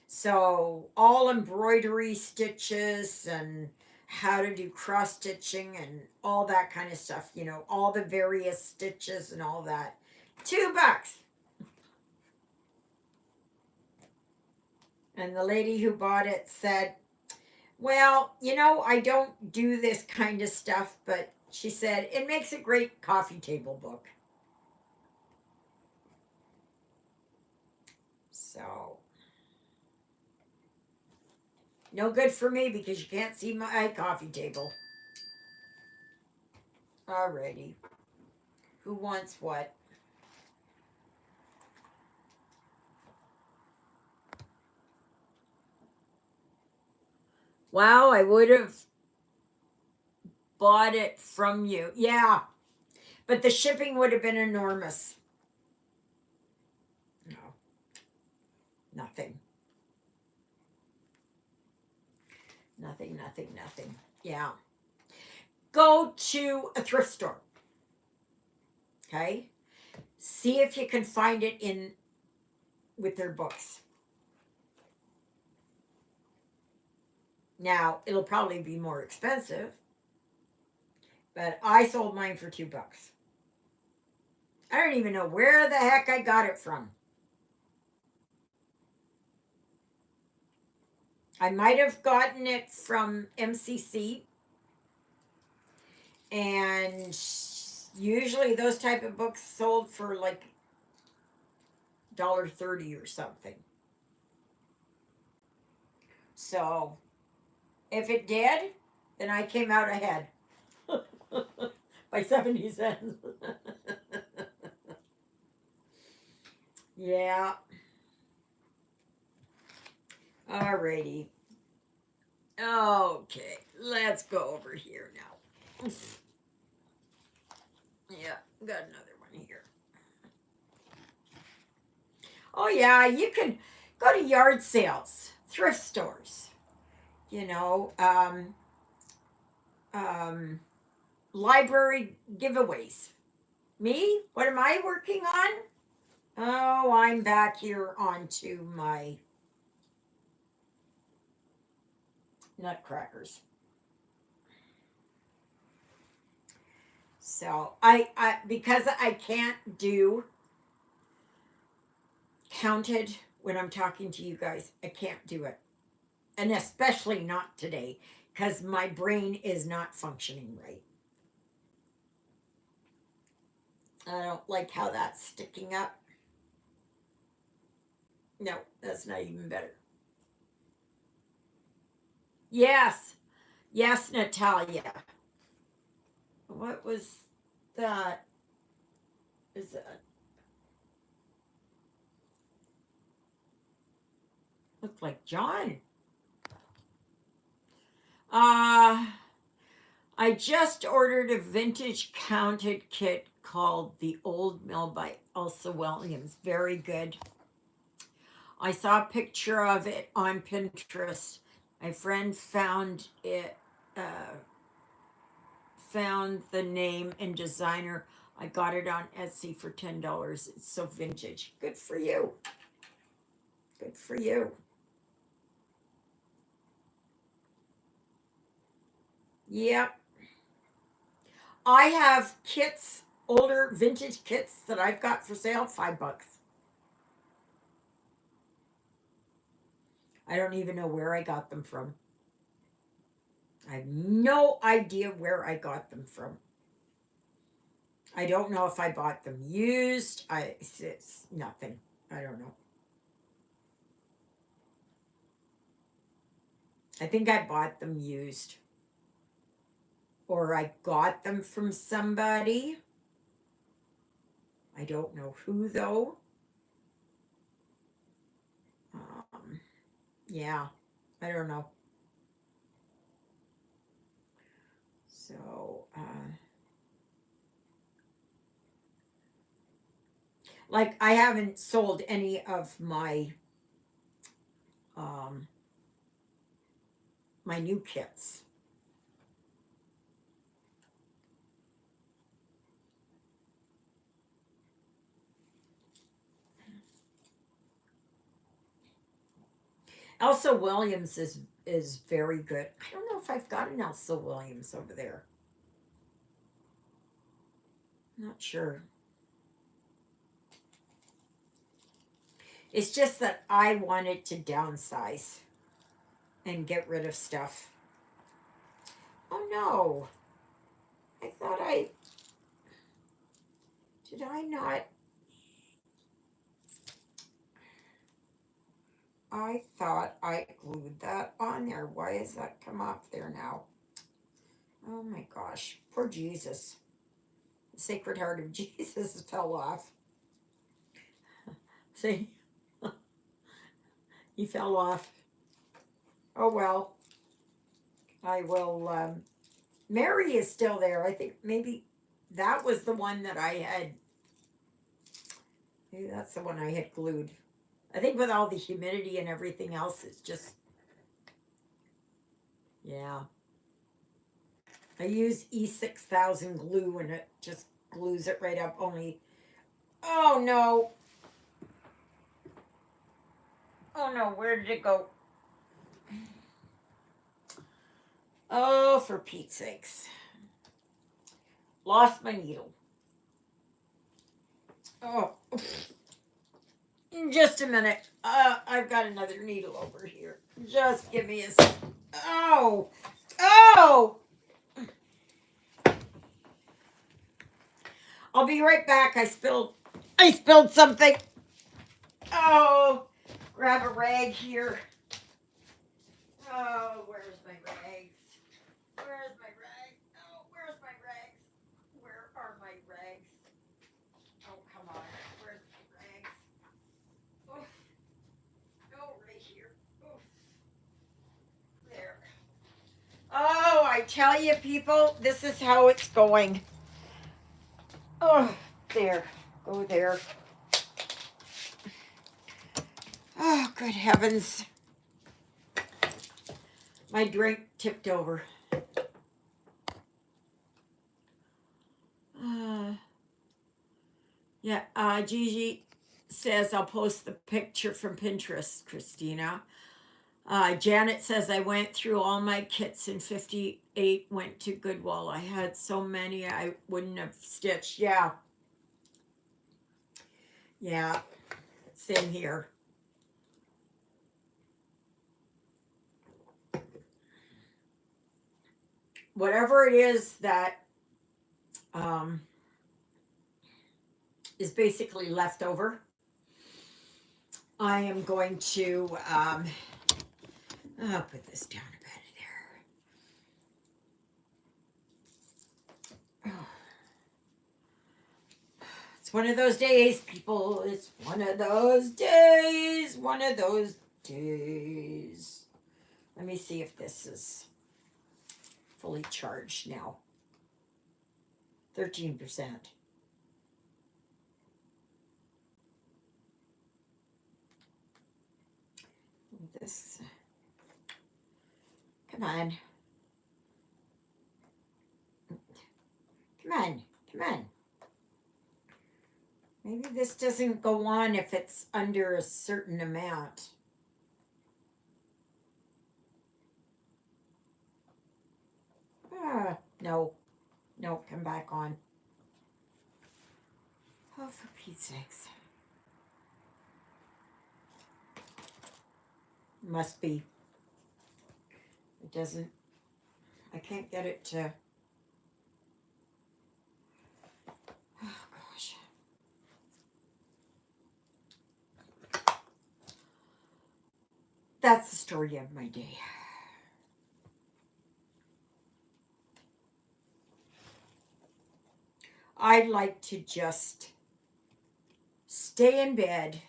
So all embroidery stitches and how to do cross stitching and all that kind of stuff, all the various stitches and all that. $2. And the lady who bought it said, well, I don't do this kind of stuff, but she said it makes a great coffee table book. So, no good for me because you can't see my coffee table. Alrighty. Who wants what? Wow, I would have bought it from you. Yeah, but the shipping would have been enormous. No, nothing. Nothing, nothing, nothing. Yeah. Go to a thrift store. Okay. See if you can find it in with their books. Now, it'll probably be more expensive, but I sold mine for $2. I don't even know where the heck I got it from. I might have gotten it from MCC, and usually those type of books sold for like $1.30 or something. So if it did, then I came out ahead by 70 cents. Yeah. Alrighty. Okay, let's go over here now. Yeah, got another one here. Oh yeah, you can go to yard sales, thrift stores, you know, um, library giveaways. Me? What am I working on? Oh, I'm back here onto my nutcrackers. So I because I can't do counted when I'm talking to you guys, I can't do it. And especially not today, because my brain is not functioning right. I don't like how that's sticking up. No, that's not even better. Yes, yes, Natalia. What was that? Is that looked like John? Uh I just ordered a vintage counted kit called The Old Mill by Elsa Williams. Very good. I saw a picture of it on Pinterest. My friend found it, found the name and designer. I got it on Etsy for $10. It's so vintage. Good for you. Good for you. Yep. I have kits, older vintage kits that I've got for sale, $5. I don't even know where I got them from. I have no idea where I got them from. I don't know if I bought them used. It's nothing. I don't know. I think I bought them used. Or I got them from somebody. I don't know who though. Um, yeah, I don't know. So, like I haven't sold any of um, my new kits. Elsa Williams is very good. I don't know if I've got an Elsa Williams over there. Not sure. It's just that I wanted to downsize and get rid of stuff. Oh no. I thought I did I not I thought I glued that on there. Why has that come off there now? Oh my gosh. Poor Jesus. The Sacred Heart of Jesus fell off. See? He fell off. Oh well. I will Mary is still there. I think maybe that was the one that I had. Maybe that's the one I had glued. I think with all the humidity and everything else, it's just Yeah. I use E6000 glue and it just glues it right up. Only, oh no. Oh no, where did it go? Oh, for Pete's sakes. Lost my needle. Oh, just a minute. I've got another needle over here. Just give me a. Oh, oh! I'll be right back. I spilled something. Oh, grab a rag here. Oh, where's my rags? Where's my rag? Oh, where's my rags? Where are my rags? Oh, come on. Where's my rags? Oh, no, right here. Oh, there. Oh, I tell you, people, this is how it's going. Oh, there. Go there. Oh, good heavens. My drink tipped over. Yeah, Gigi says I'll post the picture from Pinterest, Christina. Janet says I went through all my kits and 58 went to Goodwill. I had so many I wouldn't have stitched. Yeah, yeah, same here. Whatever it is that um, is basically left over, I am going to I'll put this down a bit there. Oh, it's one of those days, people. It's one of those days. One of those days. Let me see if this is fully charged now. 13%. This, come on. Come on. Come on. Maybe this doesn't go on if it's under a certain amount. No. No, come back on. Oh, for Pete's sakes. Must be. It doesn't. I can't get it to. Oh, gosh. That's the story of my day. I'd like to just stay in bed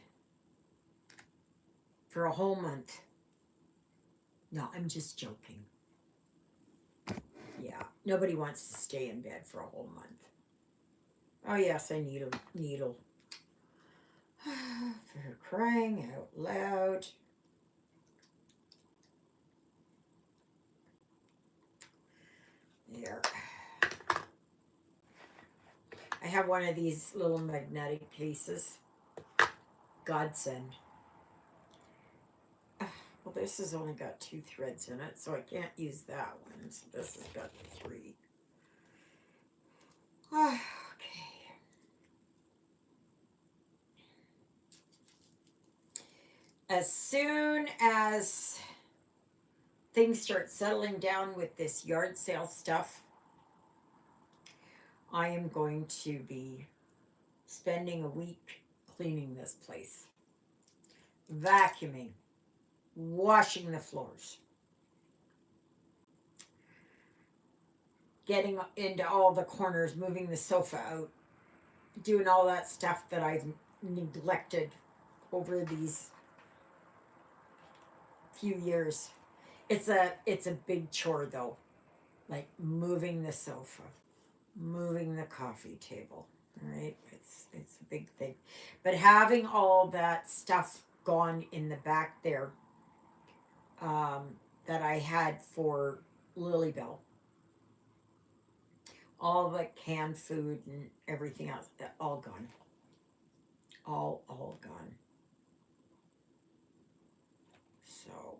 for a whole month. No, I'm just joking. Yeah, nobody wants to stay in bed for a whole month. Oh, yes, I need a needle. For crying out loud. There. I have one of these little magnetic cases. Godsend. Well, this has only got 2 threads in it, so I can't use that one. So this has got 3. Okay. As soon as things start settling down with this yard sale stuff, I am going to be spending a week cleaning this place, vacuuming, washing the floors, getting into all the corners, moving the sofa out, doing all that stuff that I've neglected over these few years. It's a big chore though, like moving the sofa, moving the coffee table. All right, it's a big thing, but having all that stuff gone in the back there, that I had for Lilybell. All the canned food and everything else, all gone. All gone. So,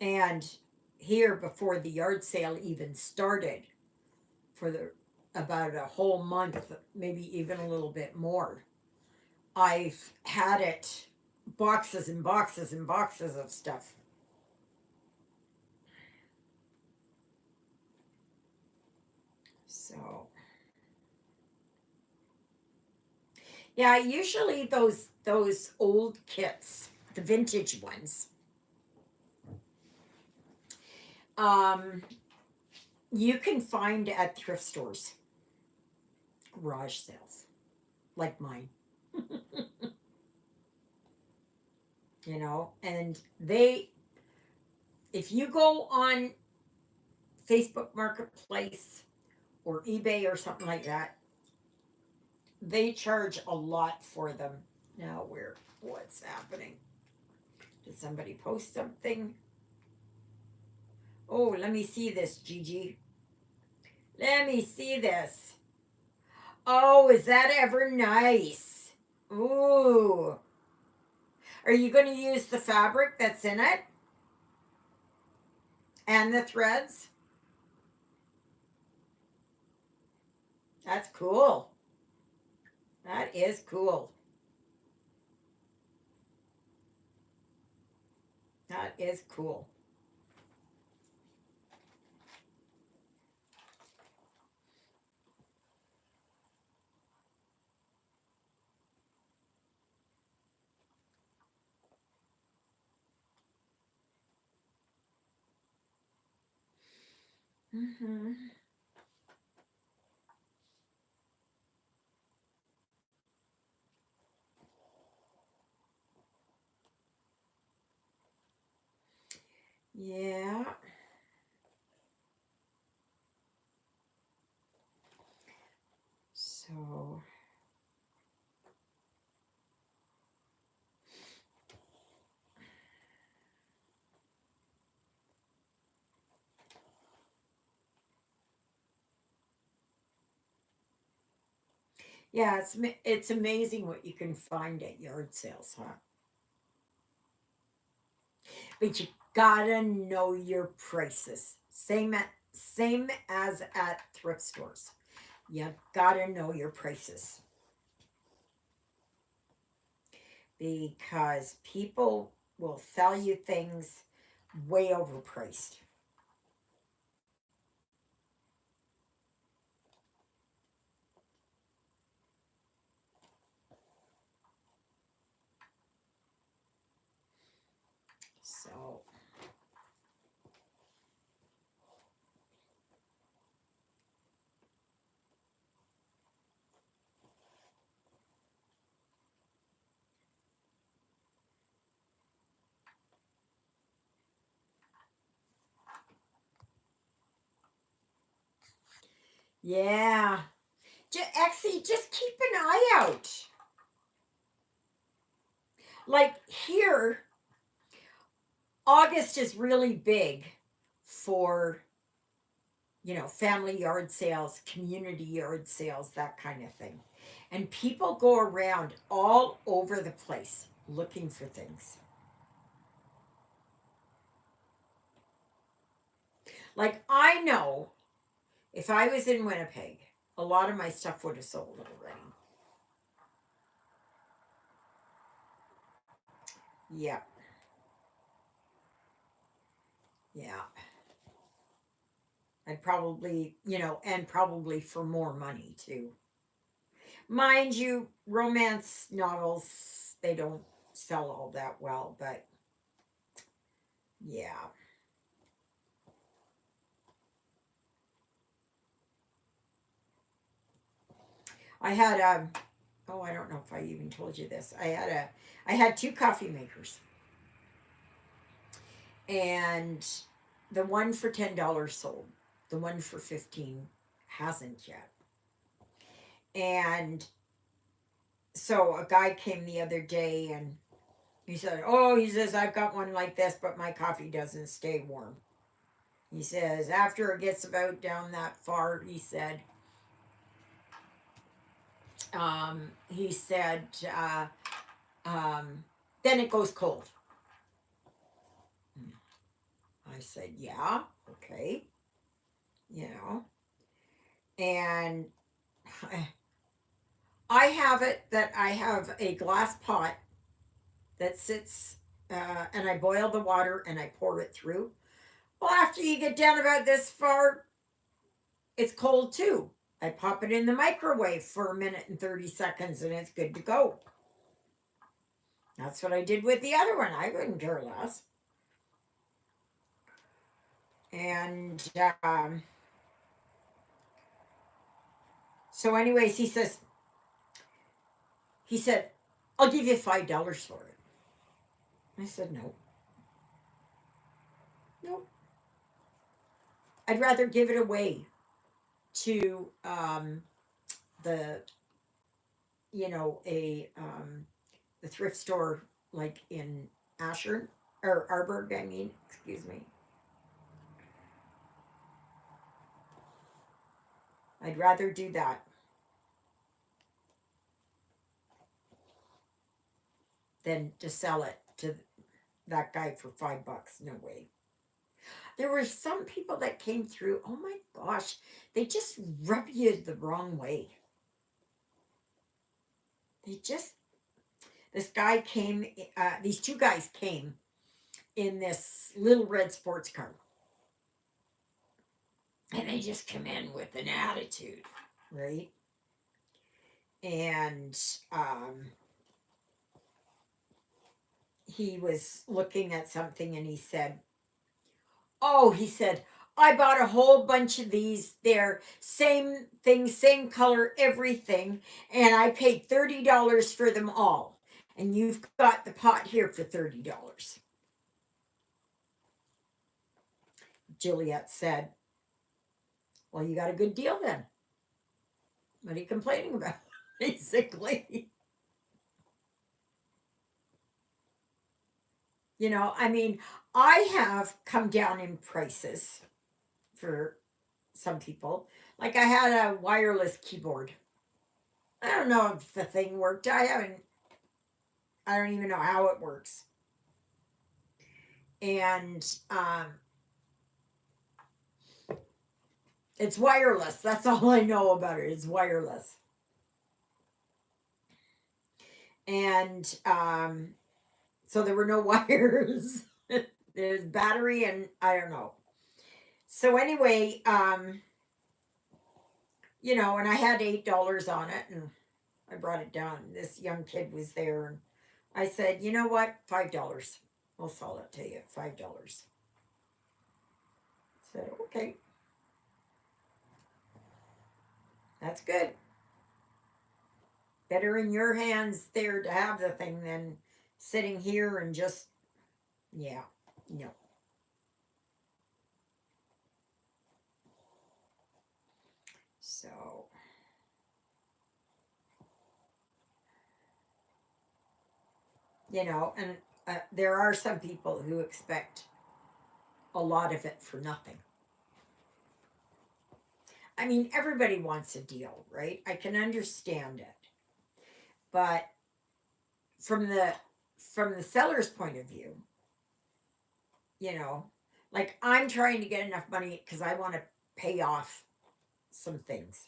and here before the yard sale even started, for the about a whole month, maybe even a little bit more, I've had it boxes and boxes and boxes of stuff. So, yeah, usually those old kits, the vintage ones, um, you can find at thrift stores, garage sales, like mine, and if you go on Facebook Marketplace or eBay or something like that, they charge a lot for them. Now, what's happening? Did somebody post something? Oh, let me see this, Gigi. Let me see this. Oh, is that ever nice? Ooh. Are you going to use the fabric that's in it? And the threads? That's cool. That is cool. That is cool. Mm-hmm. Yeah. So, yeah, it's amazing what you can find at yard sales, huh? But you gotta know your prices. Same as at thrift stores. You gotta know your prices because people will sell you things way overpriced. So, yeah. Actually, just keep an eye out. Like here, August is really big for, family yard sales, community yard sales, that kind of thing. And people go around all over the place looking for things. Like, I know if I was in Winnipeg, a lot of my stuff would have sold already. Yeah, yeah. I'd probably, and probably for more money too. Mind you, romance novels, they don't sell all that well, but yeah. I had oh, I don't know if I even told you this. I had two coffee makers, and the one for $10 sold. The one for 15 hasn't yet. And so a guy came the other day and He said, oh, he says, I've got one like this, but my coffee doesn't stay warm. He says, after it gets about down that far, he said, then it goes cold. I said, yeah, okay, you know, and I have it that I have a glass pot that sits, and I boil the water and I pour it through. Well, after you get down about this far, it's cold too. I pop it in the microwave for 1 minute and 30 seconds and it's good to go. That's what I did with the other one. I couldn't care less. And so, anyways, he said, I'll give you $5 for it. I said, no. No. I'd rather give it away to the, the thrift store like in Asher or Arborg, I mean, excuse me. I'd rather do that than to sell it to that guy for $5. No way. There were some people that came through. Oh my gosh, they just rub you the wrong way. They just, this guy came, these two guys came in this little red sports car. And they just come in with an attitude, right? And he was looking at something and he said, oh, he said, I bought a whole bunch of these. They're same thing, same color, everything. And I paid $30 for them all. And you've got the pot here for $30. Juliet said, well, you got a good deal then. What are you complaining about? Basically. I mean, I have come down in prices for some people. Like I had a wireless keyboard. I don't know if the thing worked. I don't even know how it works. And it's wireless. That's all I know about it. It's wireless. And so there were no wires. There's battery and I don't know. So anyway, and I had $8 on it and I brought it down. This young kid was there and I said, you know what? $5. I'll sell it to you. $5. I said, okay. That's good. Better in your hands there to have the thing than sitting here and just, yeah, no. So, and there are some people who expect a lot of it for nothing. I mean, everybody wants a deal, right? I can understand it. But from the seller's point of view, you know, like I'm trying to get enough money because I want to pay off some things.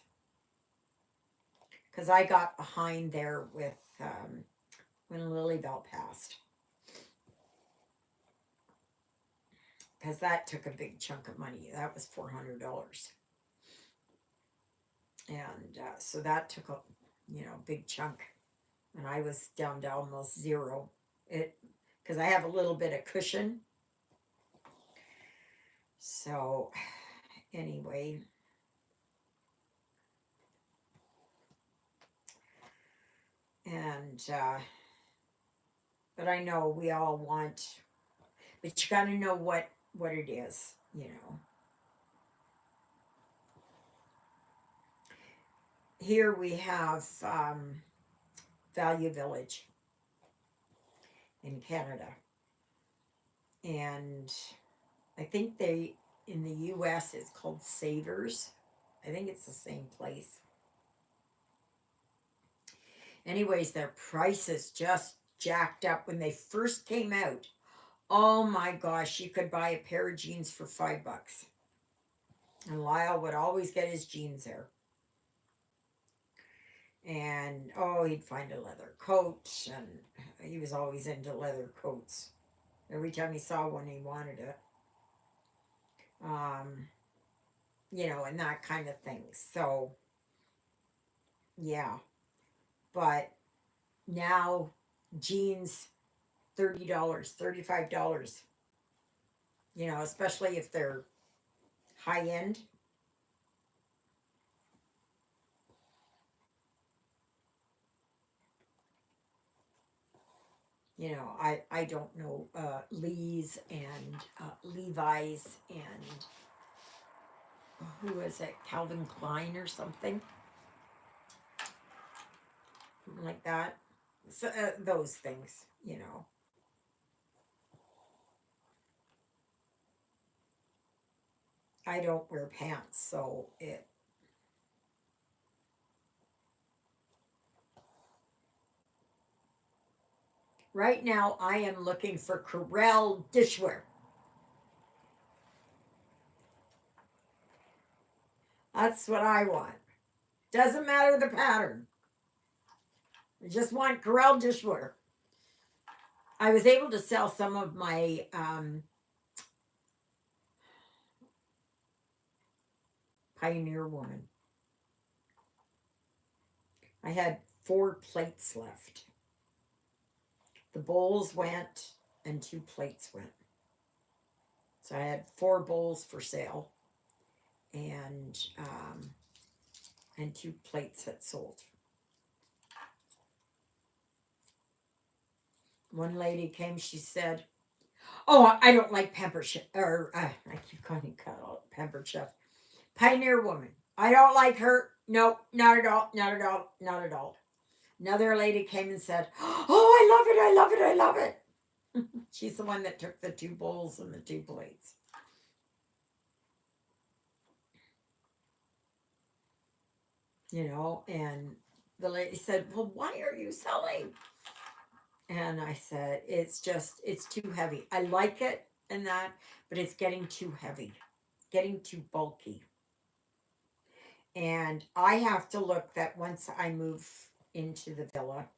Because I got behind there with when Lilybell passed. Because that took a big chunk of money. That was $400. And so that took a big chunk. And I was down to almost zero. Because I have a little bit of cushion. So anyway. And but I know we all want, but you got to know what it is, Here we have Value Village, in Canada. And I think they, in the US, it's called Savers. I think it's the same place. Anyways, their prices just jacked up when they first came out. Oh my gosh, you could buy a pair of jeans for $5. And Lyle would always get his jeans there. And oh, he'd find a leather coat, and he was always into leather coats. Every time he saw one, he wanted it. Um, and that kind of thing. So, yeah. But now, jeans, $30, $35, especially if they're high end. I don't know, Lee's and Levi's and who is it, Calvin Klein or something like that. So those things. I don't wear pants, so it. Right now, I am looking for Corel dishware. That's what I want. Doesn't matter the pattern. I just want Corel dishware. I was able to sell some of my Pioneer Woman. I had 4 plates left. The bowls went and 2 plates went. So I had 4 bowls for sale and 2 plates had sold. One lady came, she said, "Oh, I don't like Pampered Chef," or I keep calling it Pampered Chef. Pioneer Woman. I don't like her. No, not at all, not at all, not at all. Another lady came and said, "Oh, I love it, I love it, I love it." She's the one that took the 2 bowls and the 2 plates. And the lady said, "Well, why are you selling?" And I said, it's too heavy. I like it and that, but it's getting too heavy, getting too bulky. And I have to look that once I move into the villa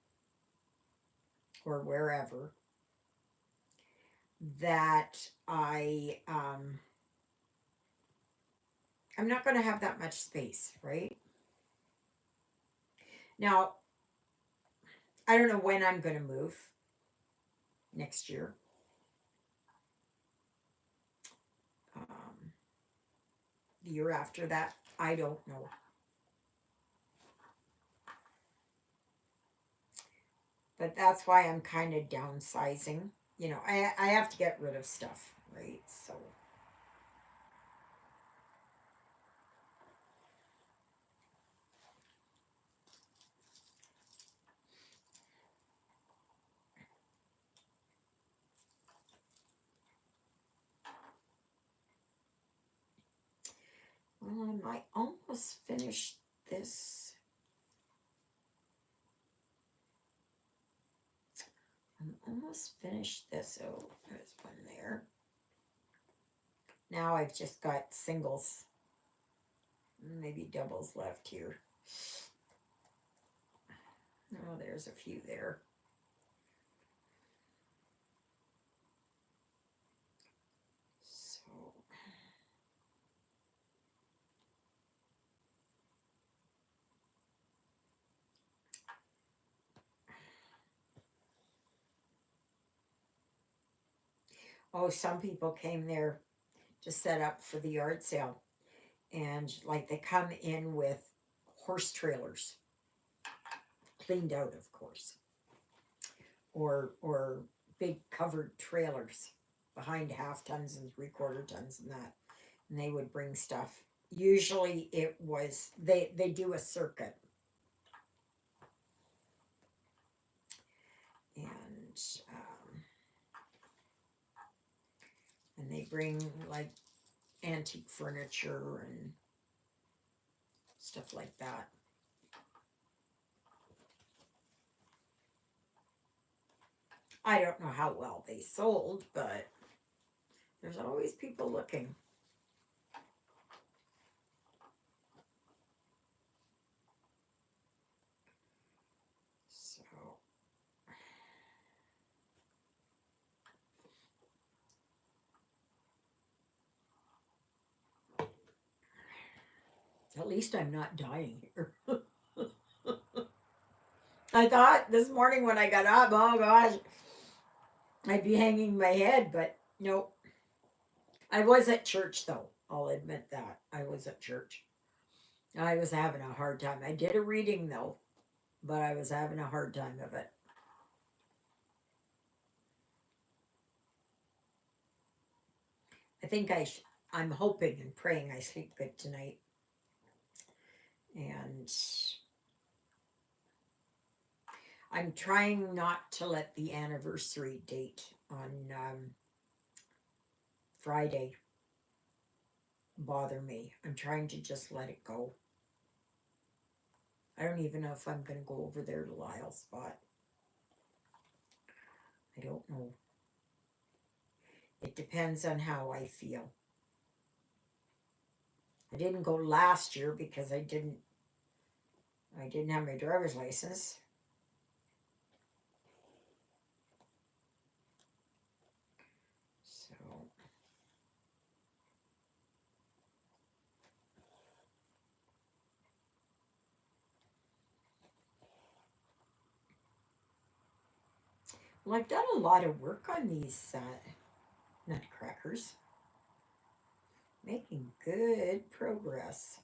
or wherever, that I'm not going to have that much space, right? Now, I don't know when I'm going to move next year. The year after that, I don't know. But that's why I'm kind of downsizing. I have to get rid of stuff, right? So, I almost finished this. I'm almost finished this. Oh, there's one there. Now I've just got singles, maybe doubles left here. Oh, there's a few there. So, oh, some people came there to set up for the yard sale. And like they come in with horse trailers, cleaned out, of course, or big covered trailers behind 1/2 tons and 3/4 tons and that, and they would bring stuff. Usually, it was they do a circuit, and And they bring like antique furniture and stuff like that. I don't know how well they sold, but there's always people looking. So at least I'm not dying here. I thought this morning when I got up, oh gosh, I'd be hanging my head, but nope. I was at church though. I'll admit that. I was at church. I was having a hard time. I did a reading though, but I was having a hard time of it. I think I'm hoping and praying I sleep good tonight. And I'm trying not to let the anniversary date on Friday bother me. I'm trying to just let it go. I don't even know if I'm going to go over there to Lyle's spot. I don't know. It depends on how I feel. I didn't go last year because I didn't have my driver's license. So well, I've done a lot of work on these nutcrackers. Making good progress.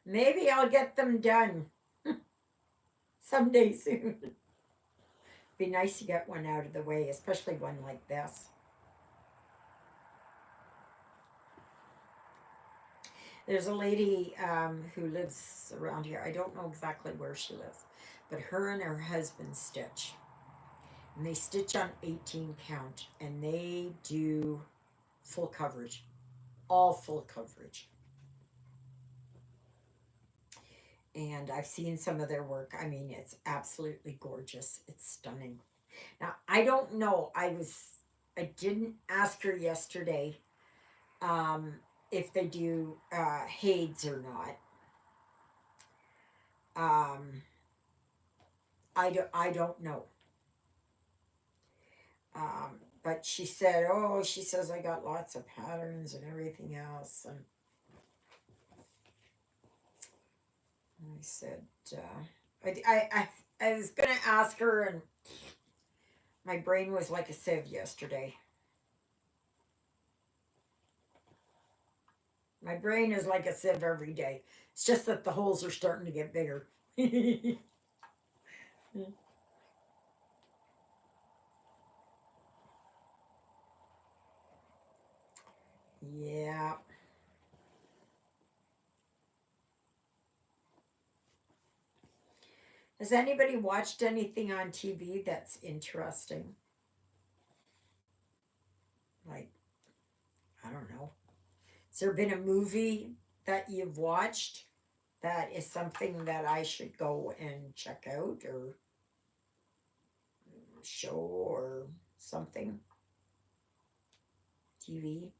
Maybe I'll get them done someday soon. Be nice to get one out of the way, especially one like this. There's a lady who lives around here. I don't know exactly where she lives, but her and her husband stitch. And they stitch on 18 count and they do full coverage, all full coverage. And I've seen some of their work. I mean, it's absolutely gorgeous. It's stunning. Now, I don't know. I didn't ask her yesterday um, if they do Hades or not. Um, I don't know. But she said, oh, she says I got lots of patterns and everything else. And I said, I was going to ask her, and my brain was like a sieve yesterday. My brain is like a sieve every day. It's just that the holes are starting to get bigger. Yeah. Has anybody watched anything on TV that's interesting? Like, I don't know. Has there been a movie that you've watched that is something that I should go and check out, or show or something? TV?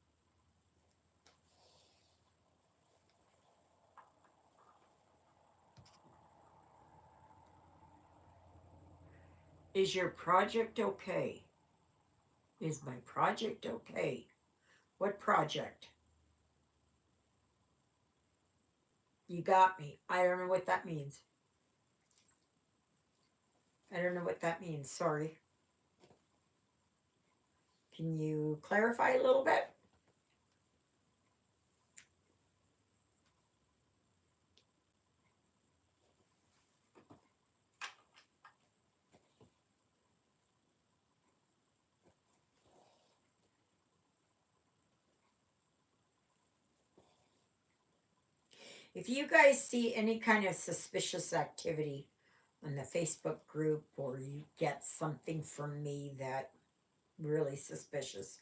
Is your project okay? Is my project okay? What project? You got me. I don't know what that means. I don't know what that means. Sorry. Can you clarify a little bit? If you guys see any kind of suspicious activity in the Facebook group, or you get something from me that really suspicious.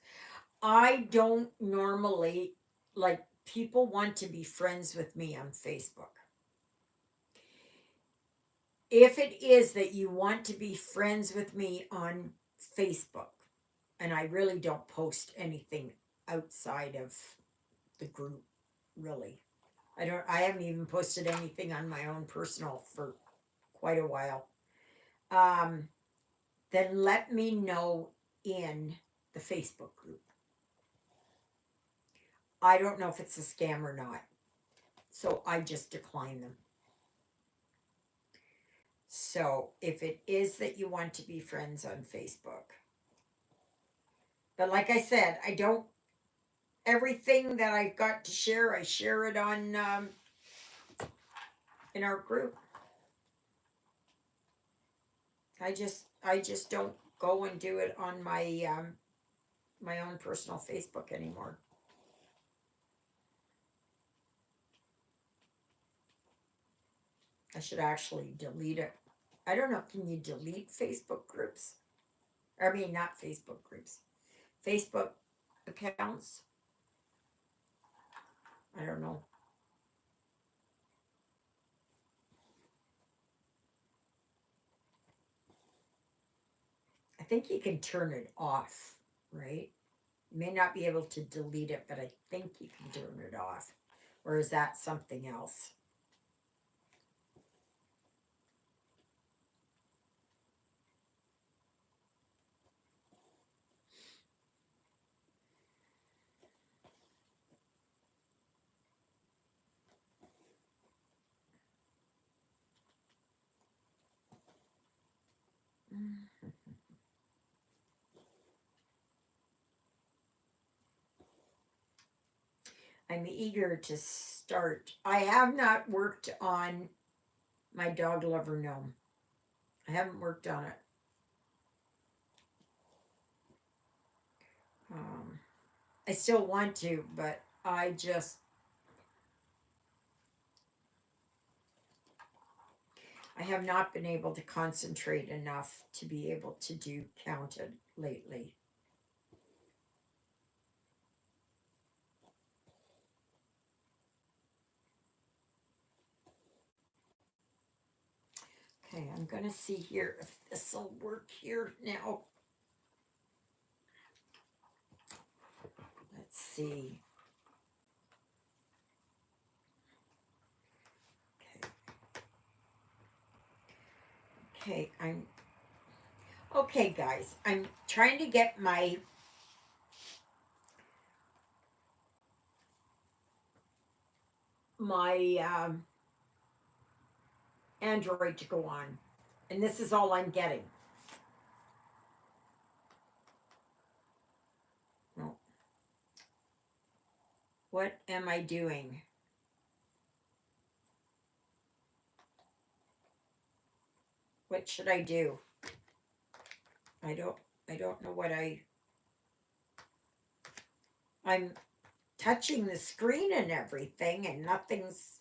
I don't normally, like, people want to be friends with me on Facebook. If it is that you want to be friends with me on Facebook, and I really don't post anything outside of the group, really. I haven't even posted anything on my own personal for quite a while. Um, then let me know in the Facebook group. I don't know if it's a scam or not. So I just decline them. So if it is that you want to be friends on Facebook, but like I said, I don't, everything that I got to share, I share it on in our group. I just don't go and do it on my own personal Facebook anymore. I should actually delete it. I don't know. Can you delete Facebook groups? I mean, not Facebook groups. Facebook accounts. I don't know. I think you can turn it off, right? You may not be able to delete it, but I think you can turn it off. Or is that something else? I'm eager to start. I have not worked on my dog lover gnome. I haven't worked on it. Um, I still want to, but I have not been able to concentrate enough to be able to do counted lately. Okay, I'm going to see here if this will work here now. Let's see. Okay. Okay, okay, guys. I'm trying to get my Android to go on, and this is all I'm getting. No. What am I doing? What should I do? I don't I don't know what I'm touching the screen and everything, and nothing's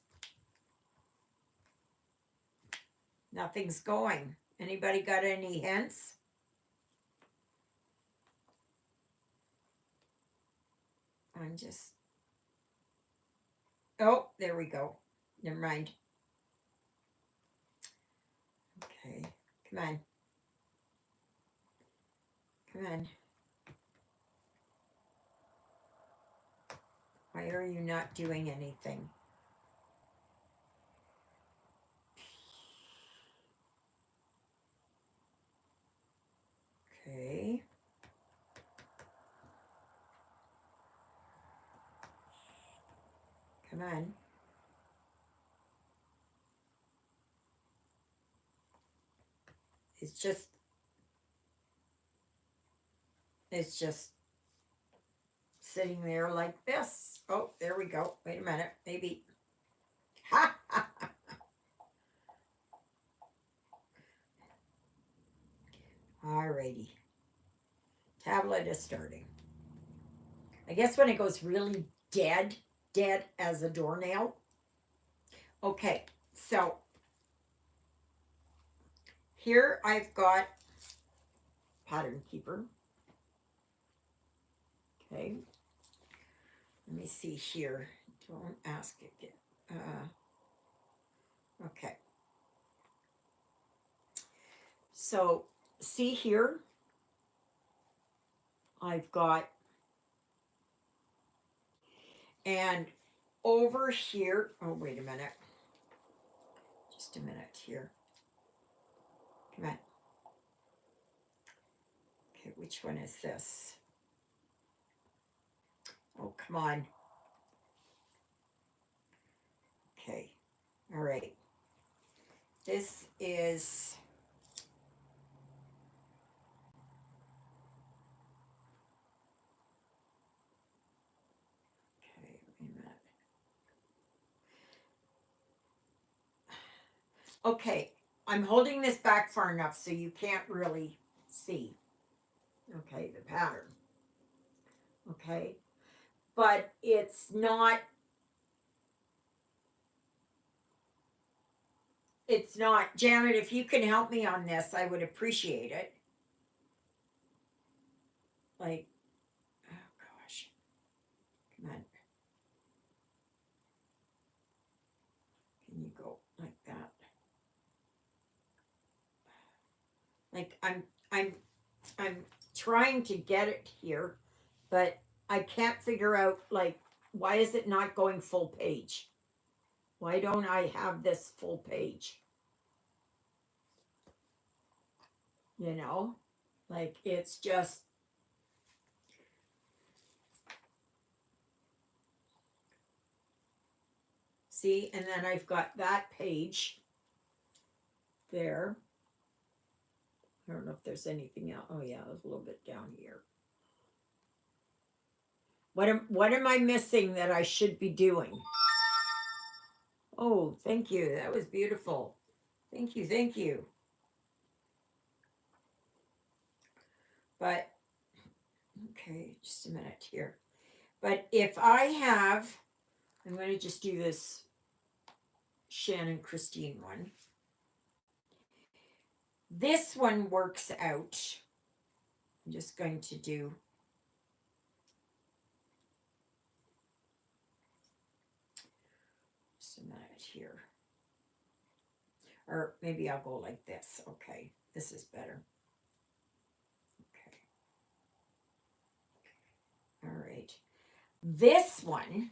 going. Anybody got any hints? I'm just, oh, there we go. Never mind. Okay. Come on. Come on. Why are you not doing anything? Okay. Come on. It's just it's just sitting there like this. Oh, there we go. Wait a minute. Maybe. Ha ha. Alrighty. Tablet is starting. I guess when it goes really dead as a doornail. Okay, so here I've got Pattern Keeper. Okay. Let me see here. Don't ask it. Okay. So see here, I've got, and over here, oh, wait a minute. Just a minute here. Come on. Okay, which one is this? Oh, come on. Okay. All right. This is, okay, wait a minute. Okay, I'm holding this back far enough so you can't really see. Okay, the pattern. Okay, but it's not, Janet, if you can help me on this, I would appreciate it. Like, oh gosh, come on. Can you go like that? Like I'm trying to get it here, but I can't figure out, like, why is it not going full page? Why don't I have this full page? You know? Like, it's just, see, and then I've got that page there. I don't know if there's anything else. Oh yeah, there's a little bit down here. What am I missing that I should be doing? Oh, thank you. That was beautiful. Thank you, thank you. But okay, just a minute here. But if I have, I'm going to just do this Shannon Christine one. This one works out. I'm just going to do, just a minute here. Or maybe I'll go like this. Okay, this is better. Okay. All right. This one,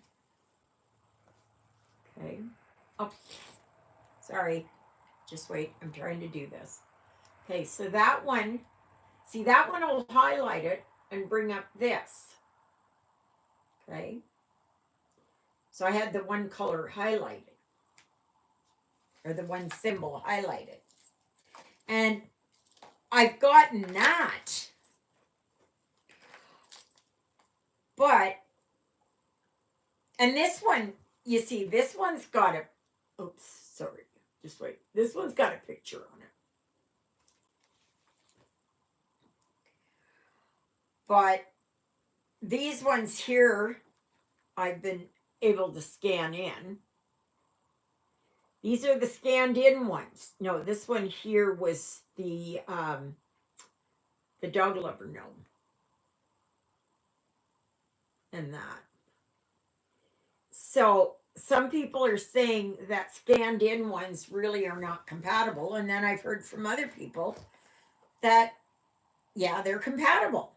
okay. Oh, sorry. Just wait. I'm trying to do this. Okay, so that one, see, that one will highlight it and bring up this. Okay. So I had the one color highlighted, or the one symbol highlighted. And I've gotten that. But, and this one, you see, this one's got a, oops, sorry, just wait. This one's got a picture on it. But these ones here, I've been able to scan in. These are the scanned in ones. No, this one here was the dog lover gnome. And that. So some people are saying that scanned in ones really are not compatible. And then I've heard from other people that, yeah, they're compatible.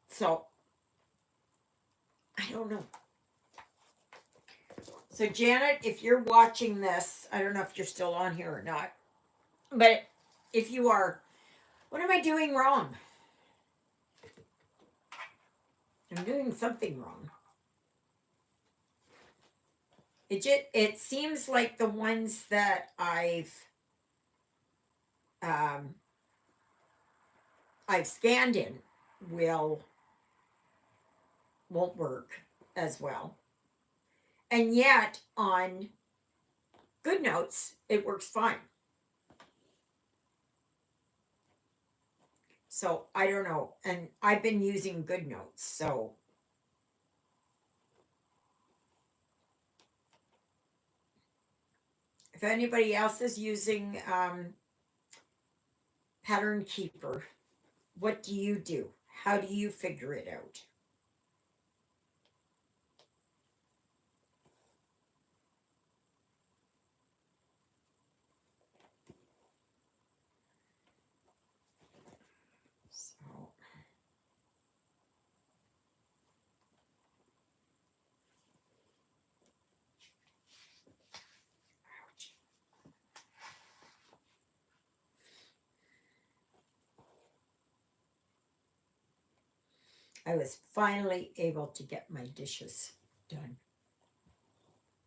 So I don't know. So Janet, if you're watching this, I don't know if you're still on here or not, but if you are, what am I doing wrong? I'm doing something wrong. It seems like the ones that I've scanned in won't work as well. And yet on GoodNotes, it works fine. So I don't know. And I've been using GoodNotes, so If anybody else is using Pattern Keeper, what do you do? How do you figure it out? So, ouch. I was finally able to get my dishes done.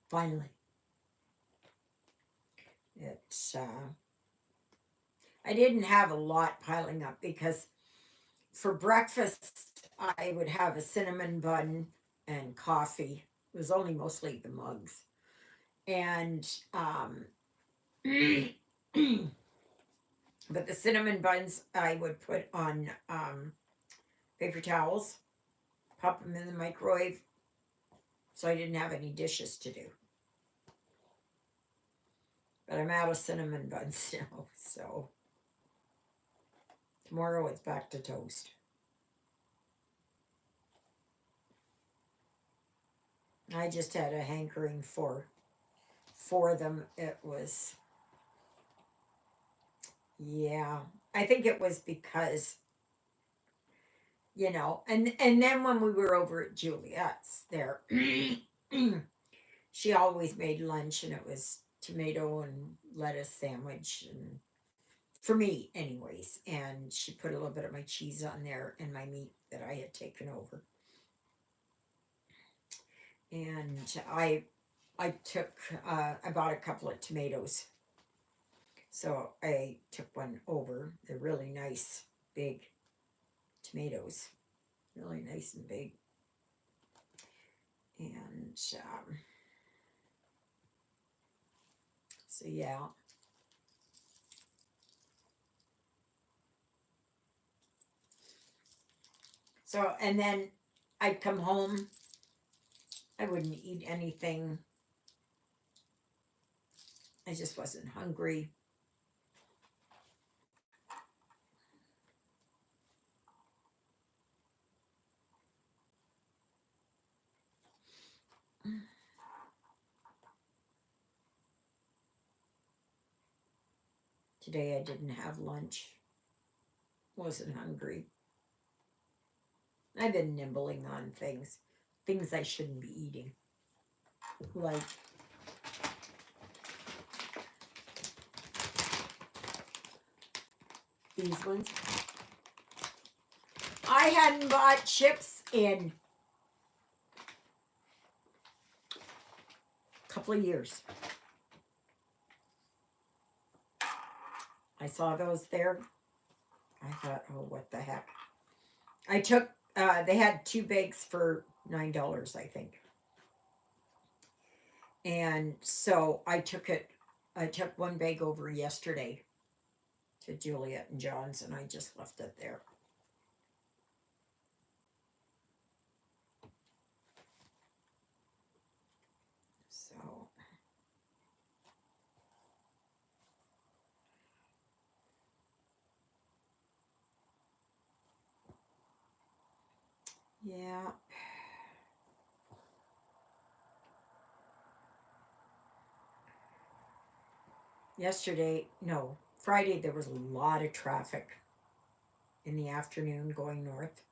Finally. It's, I didn't have a lot piling up because for breakfast I would have a cinnamon bun and coffee. It was only mostly the mugs. And, but the cinnamon buns I would put on paper towels, pop them in the microwave, so I didn't have any dishes to do. But I'm out of cinnamon buns now, so tomorrow it's back to toast. I just had a hankering for them. It was, yeah. I think it was because, and then when we were over at Juliet's there, she always made lunch, and it was tomato and lettuce sandwich, and for me anyways, and she put a little bit of my cheese on there and my meat that I had taken over. And I took I bought a couple of tomatoes, so I took one over. They're really nice big tomatoes, really nice and big. And so yeah. So, and then I'd come home, I wouldn't eat anything. I just wasn't hungry. Today I didn't have lunch. Wasn't hungry. I've been nibbling on things I shouldn't be eating. Like these ones. I hadn't bought chips in a couple of years. I saw those there. I thought, oh, what the heck. I took, they had 2 bags for $9, I think. And so I took 1 bag over yesterday to Juliet and John's, and I just left it there. So, yeah. Friday, there was a lot of traffic in the afternoon going north.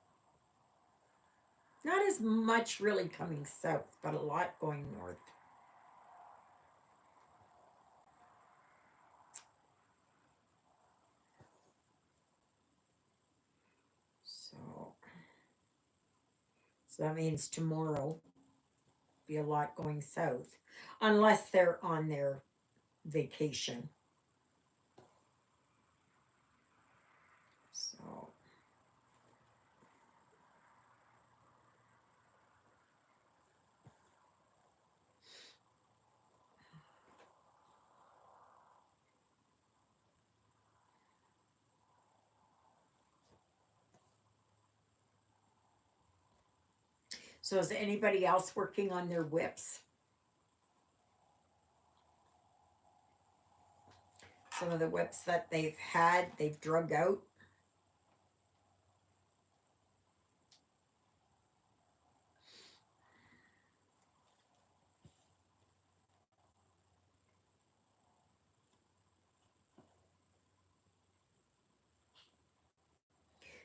Not as much really coming south, but a lot going north. So, so that means tomorrow be a lot going south, unless they're on their vacation. So, so is anybody else working on their whips? Some of the whips that they've had, they've drug out.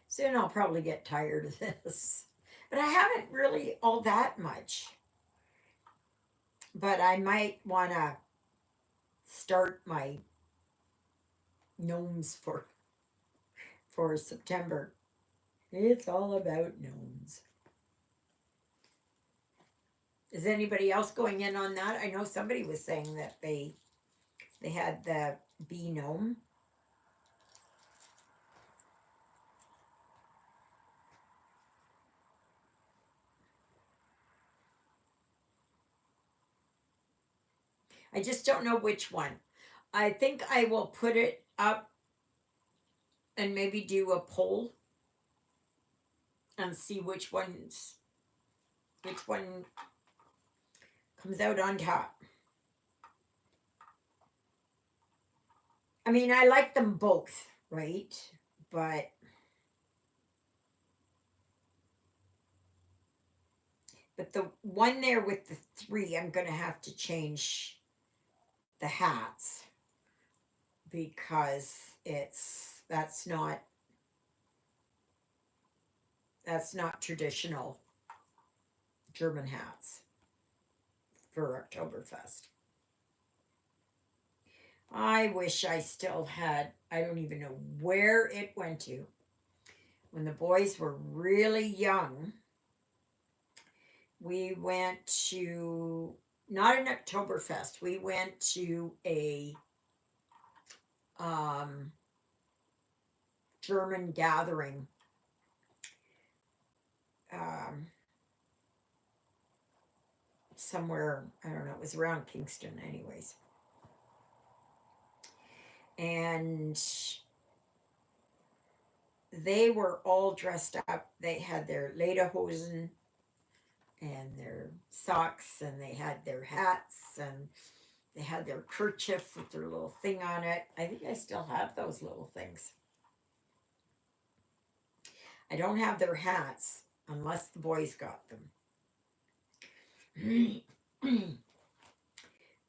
Soon I'll probably get tired of this. But I haven't really all that much. But I might want to start my gnomes for September. It's all about gnomes. Is anybody else going in on that? I know somebody was saying that they had the bee gnome. I just don't know which one. I think I will put it up and maybe do a poll and see which one comes out on top. I mean, I like them both, right? But the one there with the three, I'm gonna have to change the hats because that's not traditional German hats for Oktoberfest. I wish I still had, I don't even know where it went to. When the boys were really young, we went to, not an Oktoberfest, we went to a German gathering. Somewhere, I don't know, it was around Kingston, anyways. And they were all dressed up. They had their lederhosen and their socks, and they had their hats, and they had their kerchief with their little thing on it. I think I still have those little things. I don't have their hats unless the boys got them.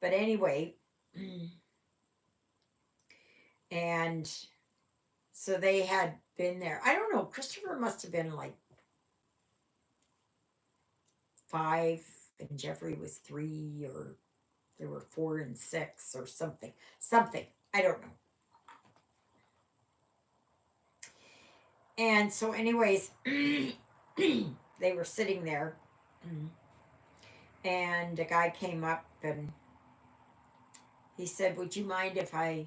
But anyway, and so they had been there. I don't know, Christopher must have been like 5 and Jeffrey was 3, or there were 4 and 6 or something. Something. I don't know. And so anyways, they were sitting there and a guy came up and he said, "Would you mind if I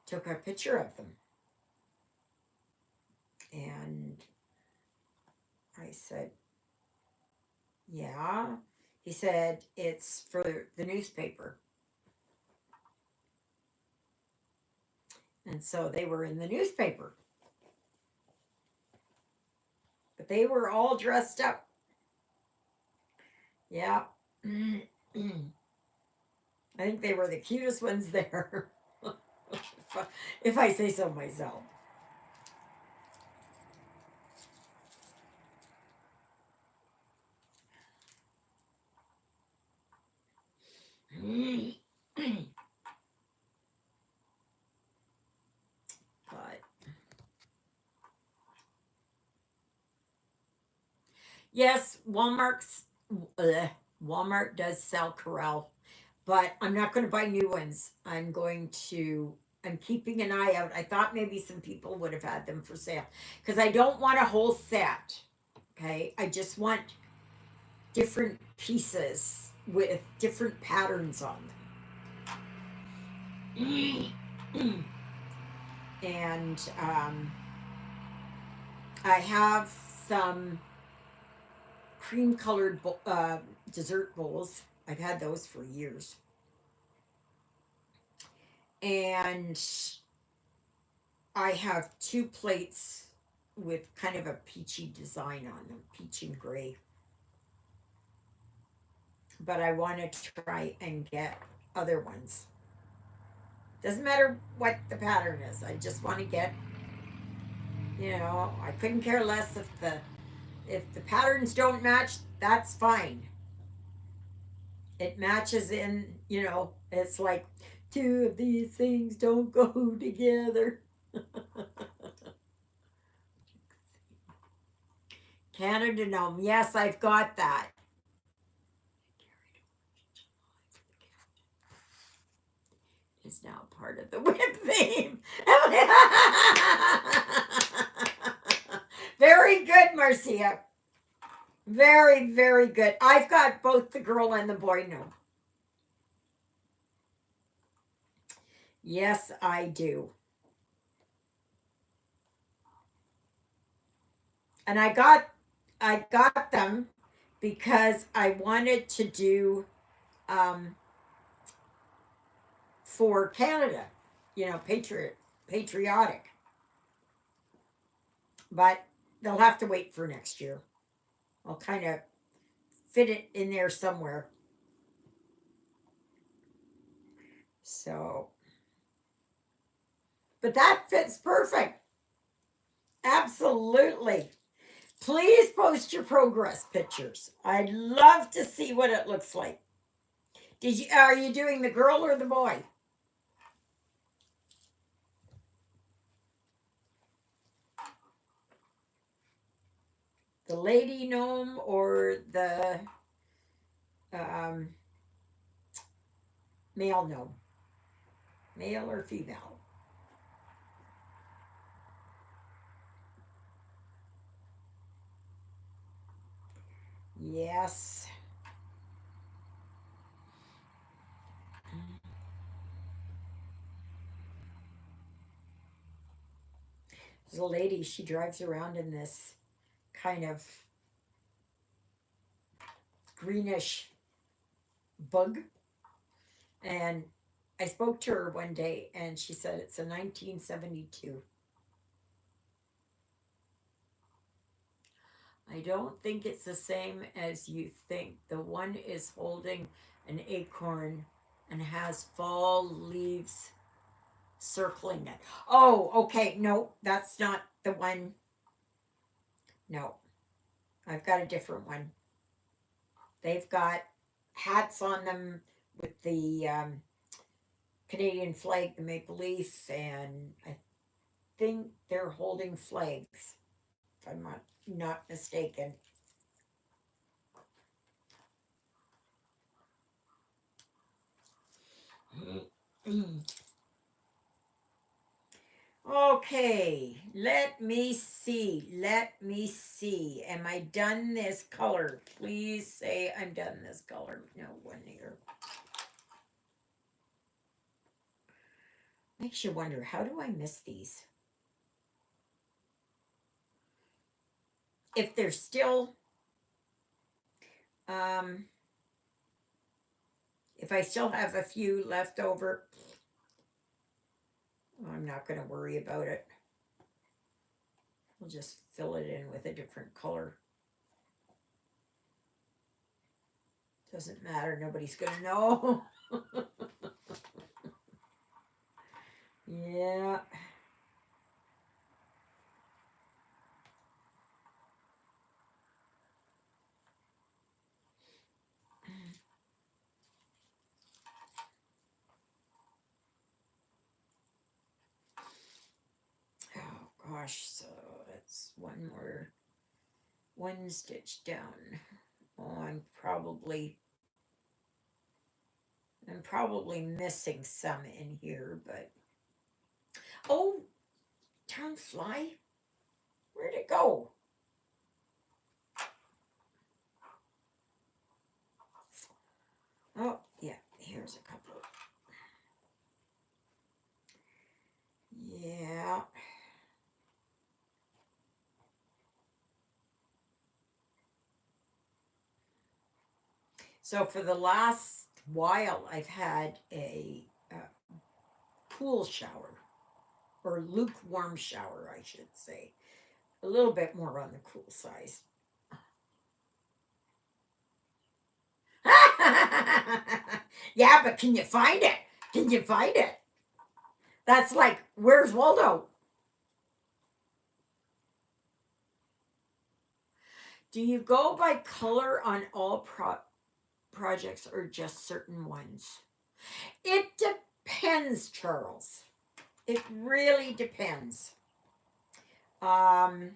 took a picture of them?" And I said, "Yeah." He said, "It's for the newspaper." And so they were in the newspaper. But they were all dressed up. Yeah. I think they were the cutest ones there. if I say so myself. But yes, Walmart does sell Corel, but I'm not going to buy new ones. I'm keeping an eye out. I thought maybe some people would have had them for sale because I don't want a whole set. Okay, I just want different pieces with different patterns on them. And I have some cream colored dessert bowls. I've had those for years. And I have 2 plates with kind of a peachy design on them, peach and gray. But I want to try and get other ones. Doesn't matter what the pattern is. I just want to get, I couldn't care less if the patterns don't match, that's fine. It matches in, it's like two of these things don't go together. Canada gnome. Yes, I've got that. Is now part of the whip theme. Very good, Marcia. Very, very good. I've got both the girl and the boy gnome. Yes, I do. And I got them because I wanted to do um, for Canada, patriotic. But they'll have to wait for next year. I'll kind of fit it in there somewhere. So, but that fits perfect. Absolutely. Please post your progress pictures. I'd love to see what it looks like. Are you doing the girl or the boy? The lady gnome or the um, male gnome? Male or female? Yes. There's a lady, she drives around in this kind of greenish bug. And I spoke to her one day and she said it's a 1972. I don't think it's the same as you think. The one is holding an acorn and has fall leaves circling it. Oh, okay. No, that's not the one. No, I've got a different one. They've got hats on them with the Canadian flag, the maple leaf, and I think they're holding flags, if I'm not mistaken. Okay, let me see. Let me see. Am I done this color? Please say I'm done this color. No one here. Makes you wonder, how do I miss these? If there's still, um, if I still have a few left over, I'm not going to worry about it. We'll just fill it in with a different color. Doesn't matter. Nobody's going to know. Yeah. Oh gosh, so that's one stitch down. Oh, I'm probably missing some in here, but oh, darn fly, where'd it go? Oh yeah, here's a couple. Yeah. So for the last while, I've had a cool shower or lukewarm shower, I should say. A little bit more on the cool size. Yeah, but can you find it? Can you find it? That's like, where's Waldo? Do you go by color on all projects or just certain ones? It depends, Charles. It really depends. Um,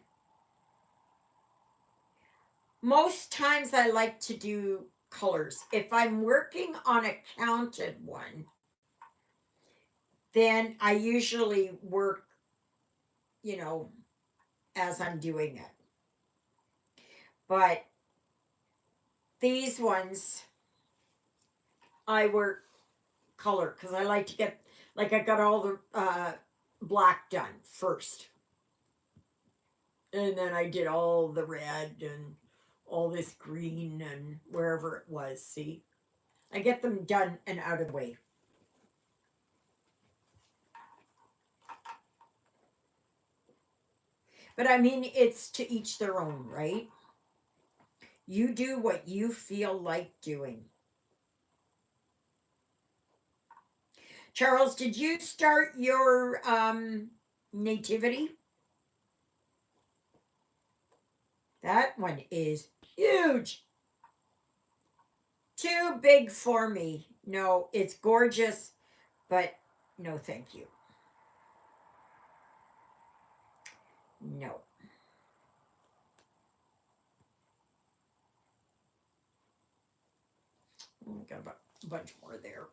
most times I like to do colors. If I'm working on a counted one, then I usually work, you know, as I'm doing it. But these ones, I work color because I like to get, like, I got all the black done first. And then I did all the red and all this green and wherever it was. See, I get them done and out of the way. But I mean, it's to each their own, right? You do what you feel like doing. Charles, did you start your nativity? That one is huge. Too big for me. No, it's gorgeous, but no, thank you. No. Got a bunch more there.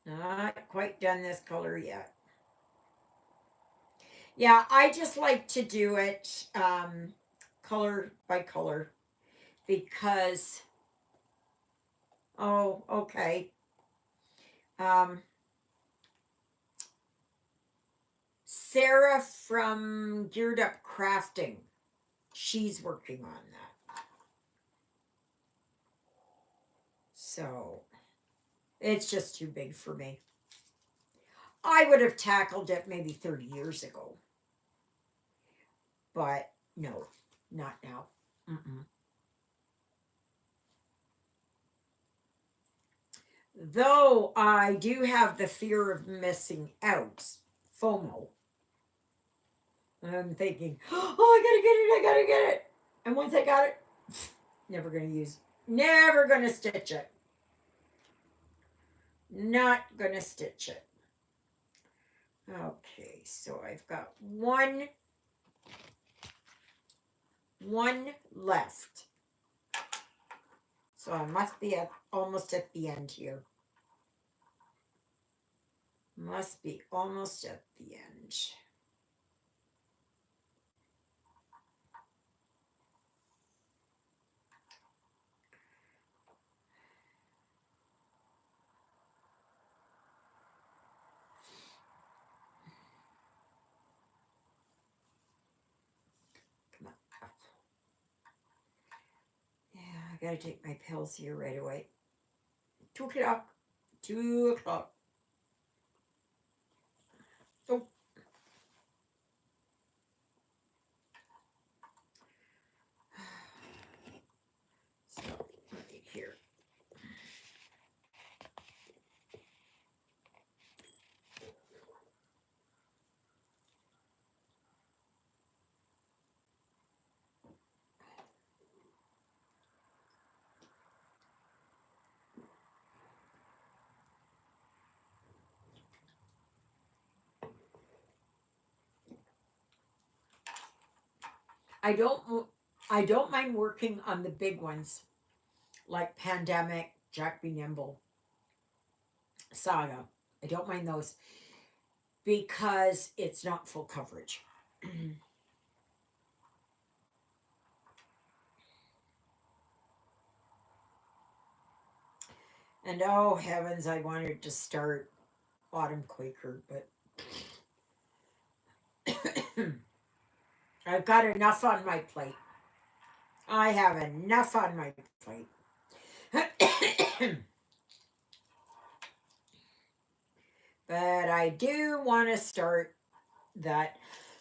Not quite done this color yet. Yeah, I just like to do it color by color because, oh, okay. Um, Sarah from Geared Up Crafting, she's working on that. So it's just too big for me. I would have tackled it maybe 30 years ago. But no, not now. Mm-mm. Though I do have the fear of missing out, FOMO. I'm thinking, oh, I gotta get it. And once I got it, never gonna use, never gonna stitch it. Not gonna stitch it. Okay, so I've got one left. So I must be almost at the end here. Must be almost at the end. Come on. Yeah, I gotta take my pills here right away. 2 o'clock. 2 o'clock. Oh. So, right here. I don't mind working on the big ones like Pandemic, Jack Be Nimble, Saga. I don't mind those because it's not full coverage. And oh heavens, I wanted to start Autumn Quaker, but I've got enough on my plate. I have enough on my plate. But I do want to start that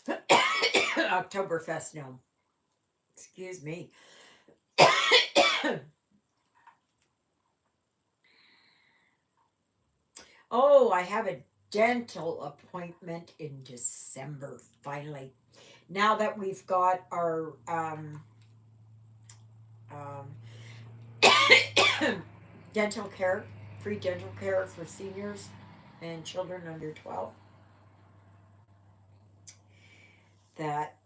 Oktoberfest gnome. Excuse me. Oh, I have a dental appointment in December, finally. Now that we've got our um, dental care, free dental care for seniors and children under 12, that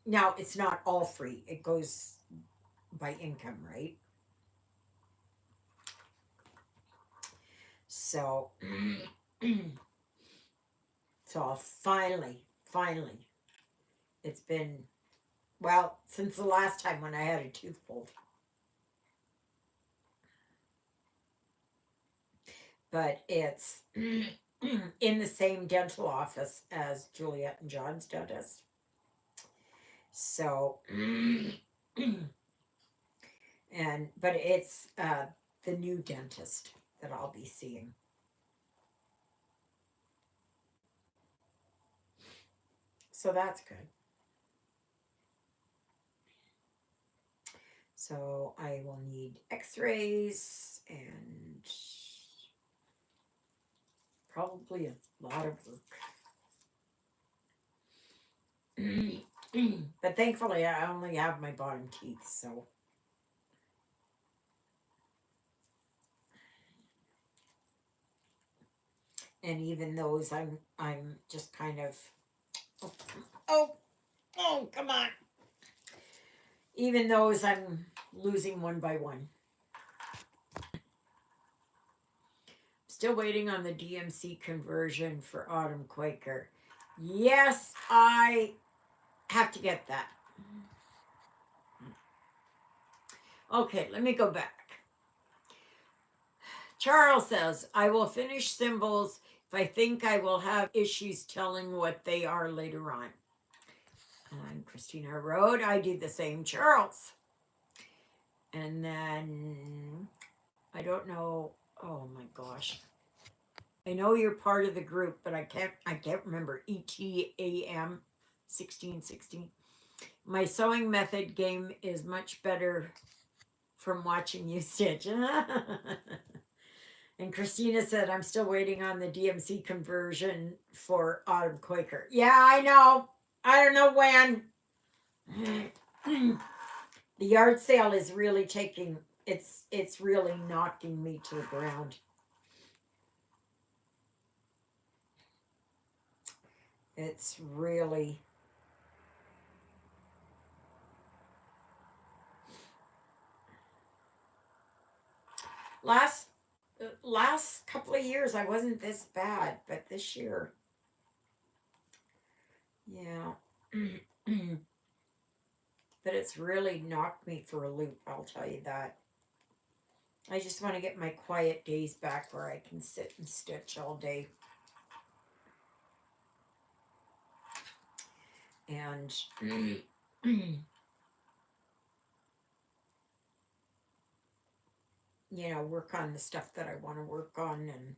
now it's not all free, it goes by income, right? So, so finally, it's been, well, since the last time when I had a tooth pulled. But it's in the same dental office as Juliet and John's dentist. So, and but it's the new dentist that I'll be seeing. So that's good. So I will need x-rays and probably a lot of work. But thankfully, I only have my bottom teeth, so. And even those, I'm just kind of, oh, oh, oh, come on. Even those, I'm losing one by one. Still waiting on the DMC conversion for Autumn Quaker. Yes, I have to get that. Okay, let me go back. Charles says, I will finish symbols if I think I will have issues telling what they are later on. And Christina wrote, I do the same, Charles. And then, I don't know, oh my gosh. I know you're part of the group, but I can't remember. ETAM 1616. My sewing method game is much better from watching you stitch. And Christina said, I'm still waiting on the DMC conversion for Autumn Quaker. Yeah, I know. I don't know when. The yard sale is really taking, it's really knocking me to the ground. It's really, last couple of years I wasn't this bad, but this year, yeah. But it's really knocked me for a loop, I'll tell you that. I just want to get my quiet days back where I can sit and stitch all day. And work on the stuff that I want to work on. And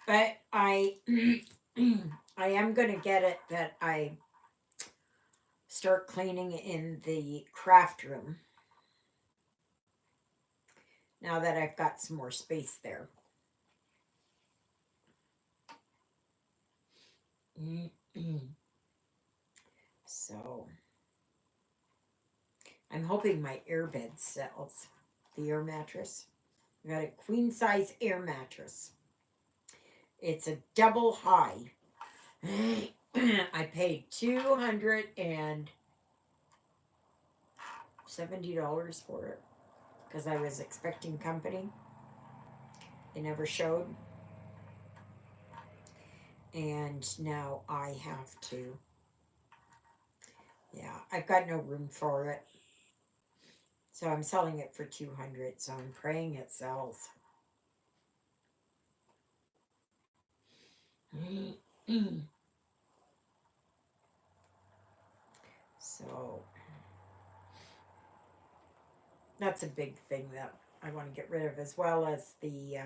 but I I am going to get it that I start cleaning in the craft room now that I've got some more space there. So I'm hoping my airbed sells. The air mattress. I got a queen size air mattress. It's a double high. I paid $270 for it because I was expecting company. They never showed. And now I have to. Yeah, I've got no room for it. So I'm selling it for 200. So I'm praying it sells. So that's a big thing that I want to get rid of, as well as the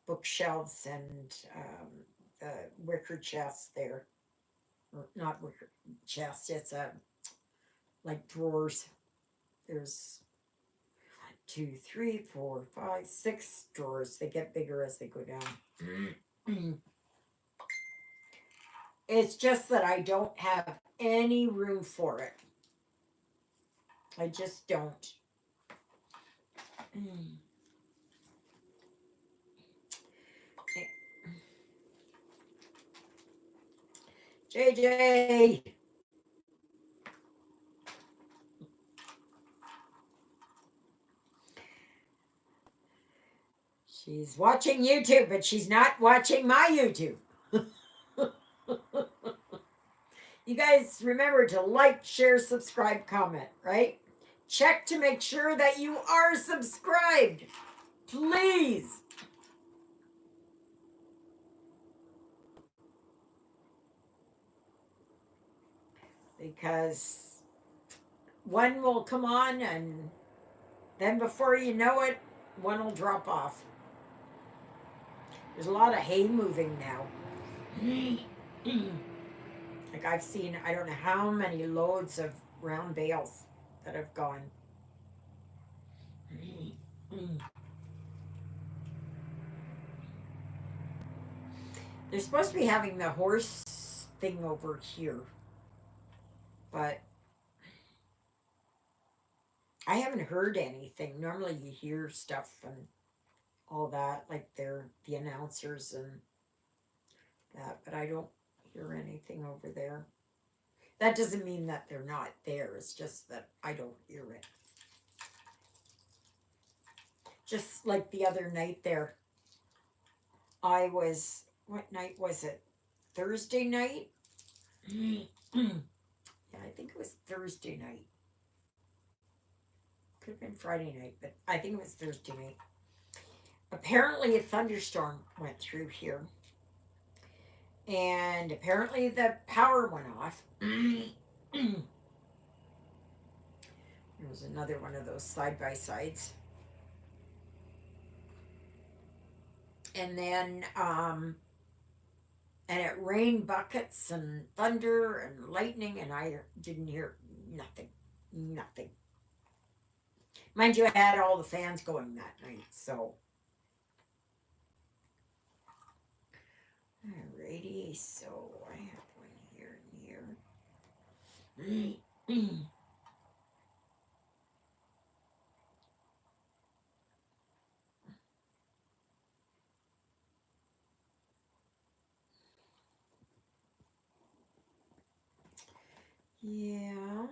bookshelves and the wicker chest there. Or not wicker chest, it's like drawers. There's 2, 3, 4, 5, 6 drawers. They get bigger as they go down. It's just that I don't have any room for it. I just don't. JJ! She's watching YouTube, but she's not watching my YouTube. You guys remember to like, share, subscribe, comment, right? Check to make sure that you are subscribed. Please. Because one will come on and then before you know it, one will drop off. There's a lot of hay moving now. Like I've seen, I don't know how many loads of round bales that have gone. They're supposed to be having the horse thing over here, but I haven't heard anything. Normally you hear stuff and all that, like they're the announcers and that, but I don't hear anything over there. That doesn't mean that they're not there. It's just that I don't hear it. Just like the other night there, what night was it? Thursday night? Yeah, I think it was Thursday night. Could have been Friday night, but I think it was Thursday night. Apparently a thunderstorm went through here. And apparently the power went off. There was another one of those side-by-sides. And then, and it rained buckets and thunder and lightning, and I didn't hear nothing. Nothing. Mind you, I had all the fans going that night, so. Alrighty, so I have one here and here. Yeah.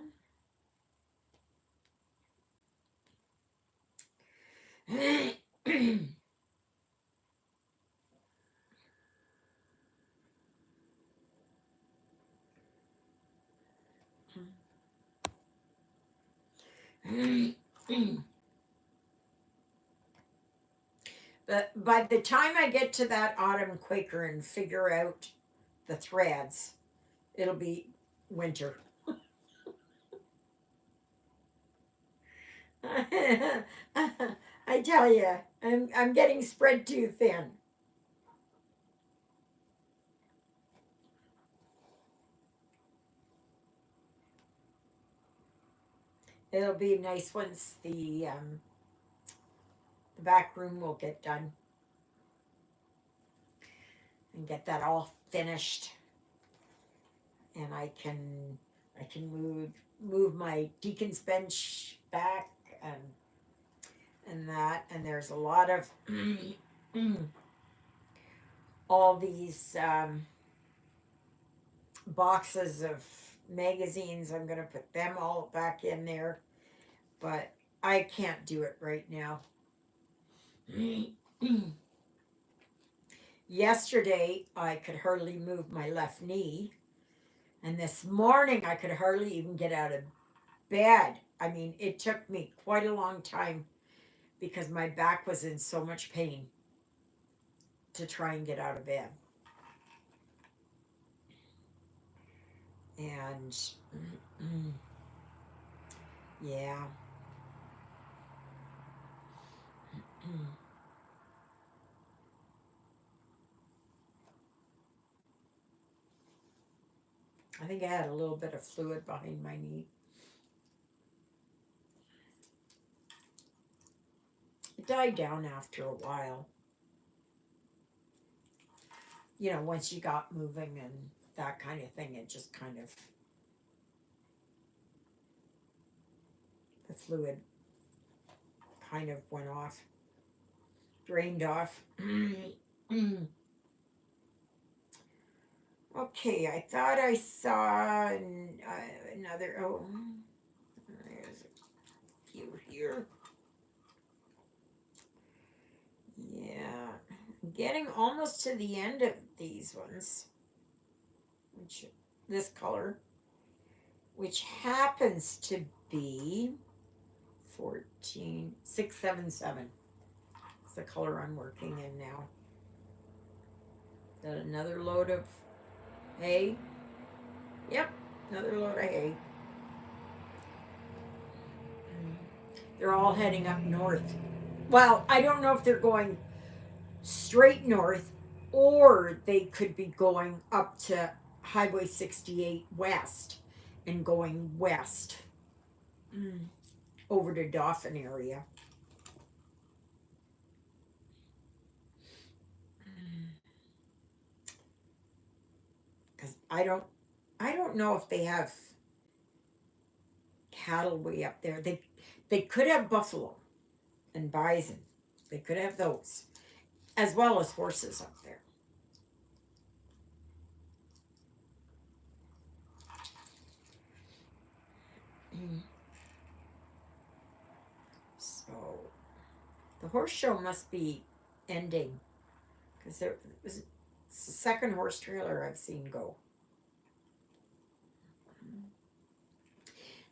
But by the time I get to that autumn Quaker and figure out the threads, it'll be winter. I tell you, I'm getting spread too thin. It'll be nice once the back room will get done and get that all finished, and I can move my deacon's bench back and that, and there's a lot of all these boxes of magazines. I'm gonna put them all back in there, but I can't do it right now. Yesterday I could hardly move my left knee, and this morning I could hardly even get out of bed. I mean, it took me quite a long time because my back was in so much pain to try and get out of bed. And yeah. I think I had a little bit of fluid behind my knee. die down after a while. You know, once you got moving and that kind of thing, it just kind of, the fluid kind of went off, drained off. Okay, I thought I saw another, oh, there's a few here. Yeah, I'm getting almost to the end of these ones, which, this color, which happens to be 14677. It's the color I'm working in now. Got another load of hay. Yep, another load of hay. They're all heading up north. Well, I don't know if they're going straight north or they could be going up to Highway 68 west and going west over to Dauphin area. Because I don't know if they have cattle way up there. They could have buffalo and bison. They could have those, as well as horses up there. So the horse show must be ending because it's the second horse trailer I've seen go.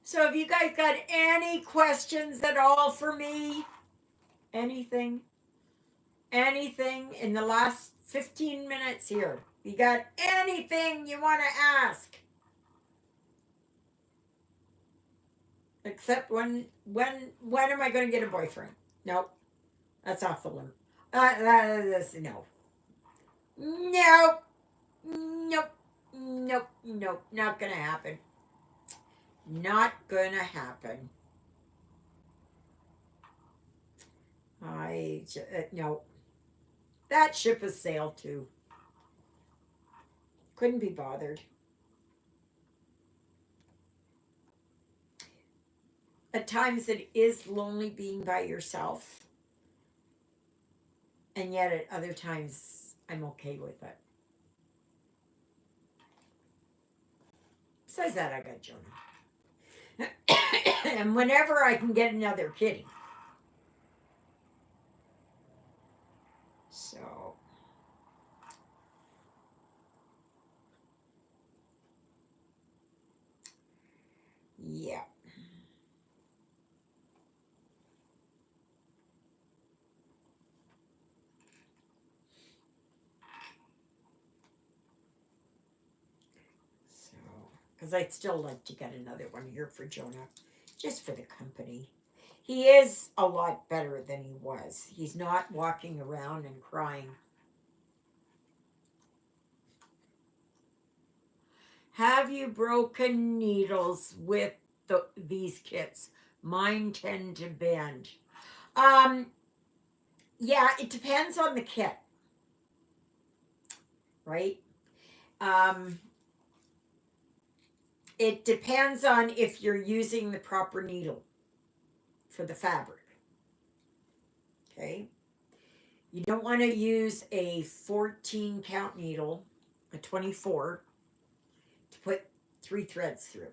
So have you guys got any questions at all for me? Anything in the last 15 minutes here? You got anything you want to ask? Except when am I going to get a boyfriend? Nope, that's off the limit. No, nope, nope, nope, nope, not gonna happen. Not gonna happen. No, that ship has sailed too. Couldn't be bothered. At times it is lonely being by yourself, and yet at other times I'm okay with it. Besides that, I got Jonah. And whenever I can get another kitty. So, yeah. So, because I'd still like to get another one here for Jonah, just for the company. He is a lot better than he was. He's not walking around and crying. Have you broken needles with these kits? Mine tend to bend. Yeah, it depends on the kit, right? It depends on if you're using the proper needle for the fabric. Okay? You don't want to use a 14 count needle, a 24, to put 3 threads through.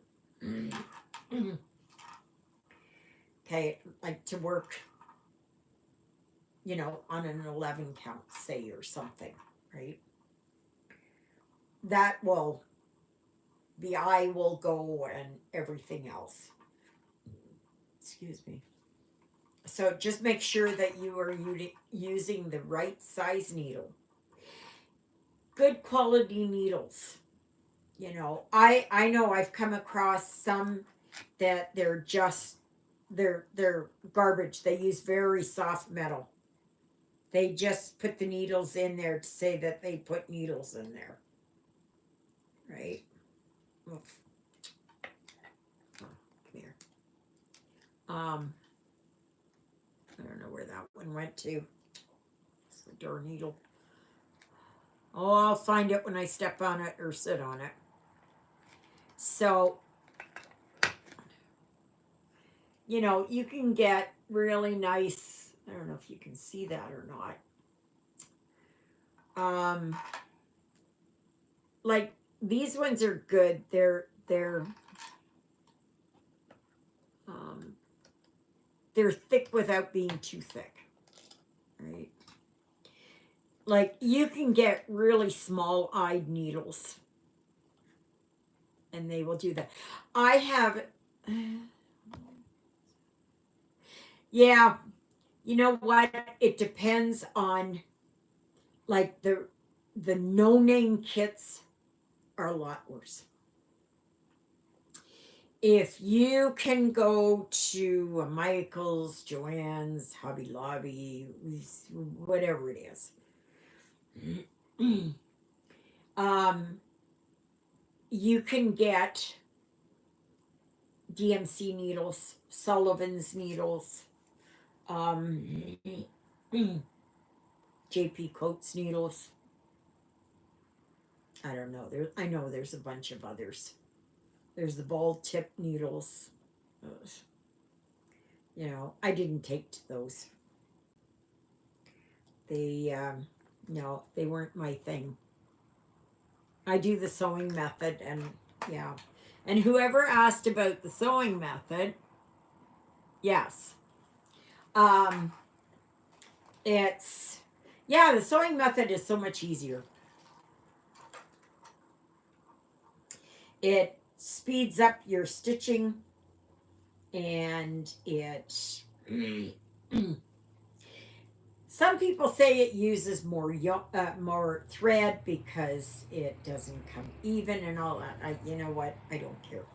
Okay, like to work, on an 11 count, say, or something, right? That will, the eye will go and everything else. Excuse me. So just make sure that you are using the right size needle. Good quality needles. I know I've come across some that they're garbage. They use very soft metal. They just put the needles in there to say that they put needles in there. Right? Oof. Come here. I don't know where where that one went to. It's the door needle. Oh, I'll find it when I step on it or sit on it. So, you know, you can get really nice, I don't know if you can see that or not. Like these ones are good. Um, they're thick without being too thick, right? Like you can get really small-eyed needles, and they will do that. I have, yeah. You know what? It depends on like the no-name kits are a lot worse. If you can go to a Michael's, Joann's, Hobby Lobby, whatever it is, you can get DMC needles, Sullivan's needles, JP Coates needles. I don't know. I know there's a bunch of others. There's the ball tip needles. You know, I didn't take to those. They, no, they weren't my thing. I do the sewing method, and yeah. And whoever asked about the sewing method, yes. Um, it's, yeah, the sewing method is so much easier. It speeds up your stitching, and it some people say it uses more thread because it doesn't come even and all that. You know what? I don't care.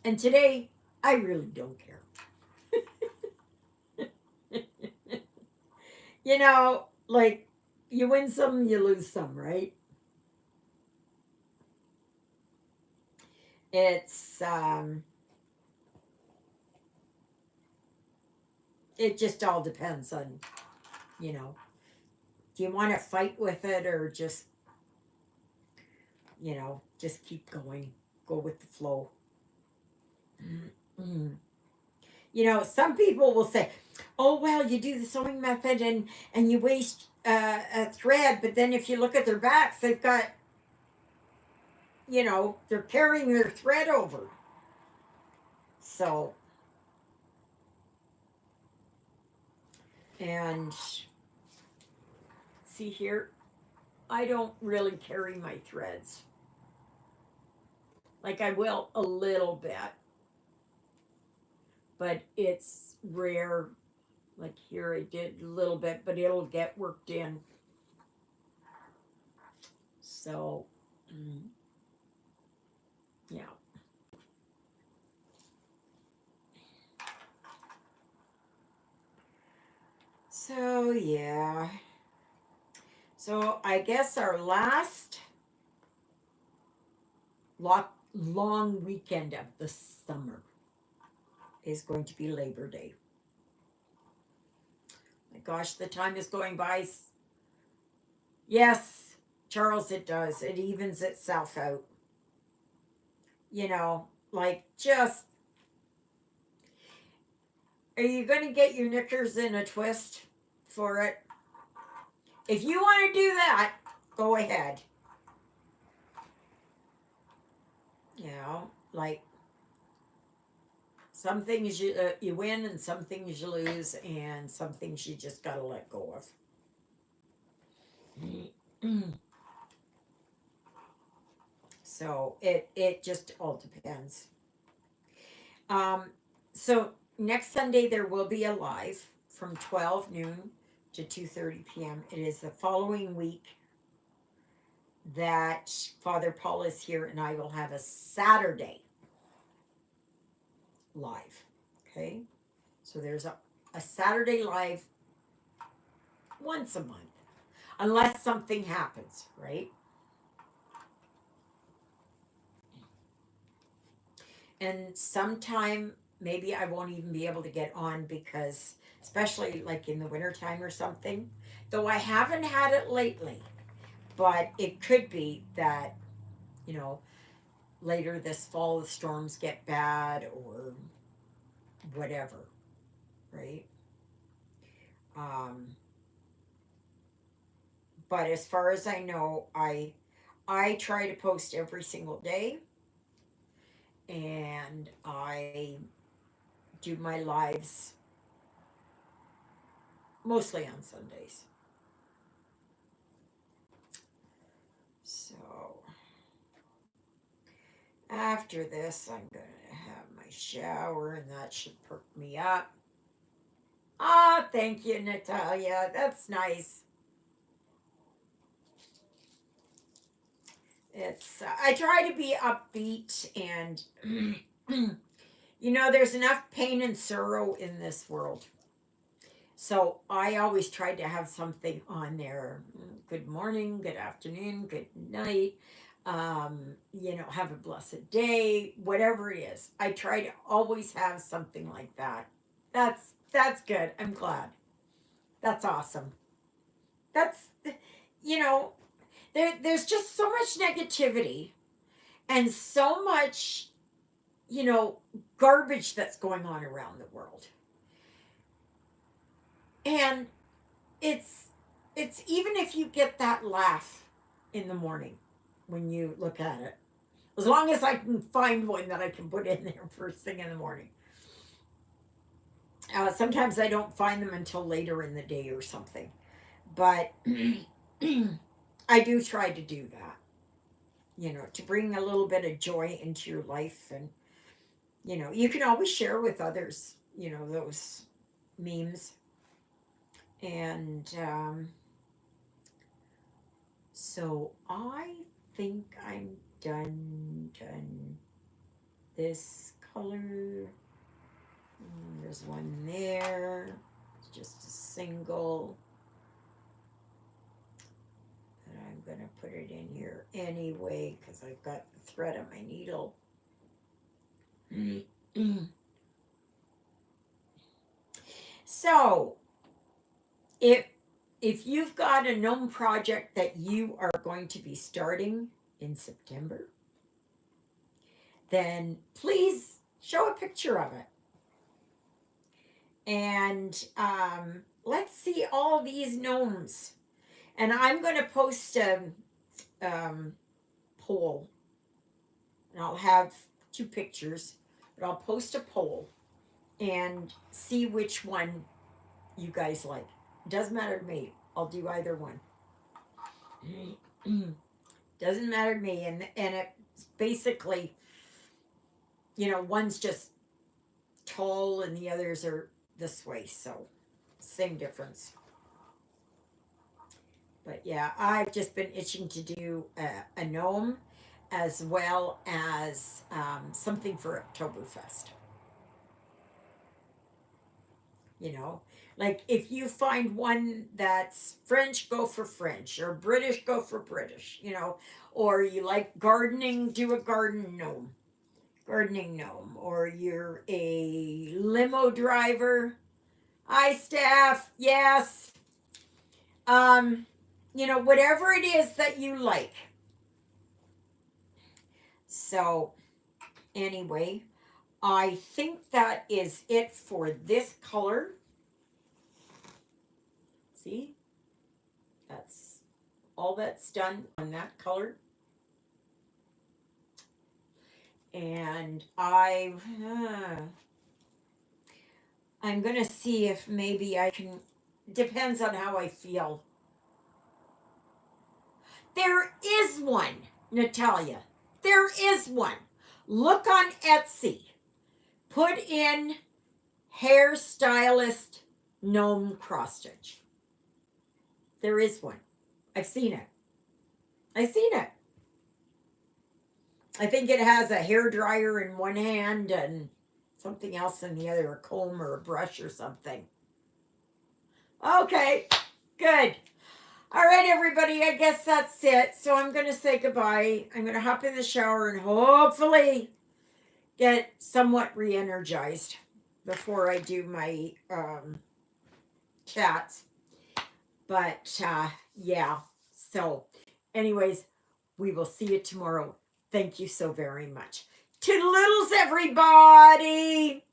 And today, I really don't care. You know, like you win some, you lose some, right? It's it just all depends on, you know, do you want to fight with it or just, you know, just keep going, go with the flow. Mm. You know, some people will say, "Oh well, you do the sewing method and you waste a thread," but then if you look at their backs, they've got, you know, they're carrying their thread over. So, and see here, I don't really carry my threads. Like I will a little bit, but it's rare. Like here, I did a little bit, but it'll get worked in. So, yeah. So, yeah. So, I guess our last long weekend of the summer is going to be Labor Day. My gosh, the time is going by. Yes, Charles, it does. It evens itself out. You know, like just, are you going to get your knickers in a twist for it? If you want to do that, go ahead. You know, like some things you win and some things you lose and some things you just got to let go of. So it just all depends. Um, so next Sunday there will be a live from 12 noon to 2:30 p.m. It is the following week that Father Paul is here, and I will have a Saturday live. Okay, so there's a Saturday live once a month, unless something happens, right? And sometime maybe I won't even be able to get on because, especially like in the wintertime or something, though I haven't had it lately, but it could be that, you know, later this fall the storms get bad or whatever, right? Um, but as far as I know, I try to post every single day, and I do my lives mostly on Sundays. So after this, I'm gonna have my shower, and that should perk me up. Ah, thank you, Natalia. That's nice. It's I try to be upbeat, and you know, there's enough pain and sorrow in this world. So I always try to have something on there. Good morning, good afternoon, good night. You know, have a blessed day, whatever it is. I try to always have something like that. That's good. I'm glad. That's awesome. That's you know, there's just so much negativity and so much, you know, garbage that's going on around the world. And it's it's even if you get that laugh in the morning when you look at it, as long as I can find one that I can put in there first thing in the morning. Sometimes I don't find them until later in the day or something, but I do try to do that, you know, to bring a little bit of joy into your life. And you know, you can always share with others, you know, those memes. And so I think I'm done this color. There's one there. It's just a single. And I'm going to put it in here anyway because I've got the thread on my needle. So, if you've got a gnome project that you are going to be starting in September, then please show a picture of it. And let's see all these gnomes. And I'm going to post a poll. And I'll have 2 pictures, but I'll post a poll and see which one you guys like. Doesn't matter to me. I'll do either one. Doesn't matter to me. And it's basically, you know, one's just tall and the others are this way. So same difference. But yeah, I've just been itching to do a gnome as well as something for Oktoberfest. You know, like if you find one that's French, go for French, or British, go for British, you know, or you like gardening, do a gardening gnome, or you're a limo driver. Hi, staff. Yes. You know, whatever it is that you like. So, anyway, I think that is it for this color. See? That's all that's done on that color. And I'm going to see if maybe I can, depends on how I feel. There is one, Natalia. There is one. Look on Etsy. Put in hairstylist gnome cross stitch. There is one. I've seen it. I've seen it. I think it has a hair dryer in one hand and something else in the other, a comb or a brush or something. Okay, good. All right, everybody, I guess that's it. So I'm going to say goodbye. I'm going to hop in the shower and hopefully get somewhat re-energized before I do my chats. But yeah, so anyways, we will see you tomorrow. Thank you so very much. Toodaloodles, everybody.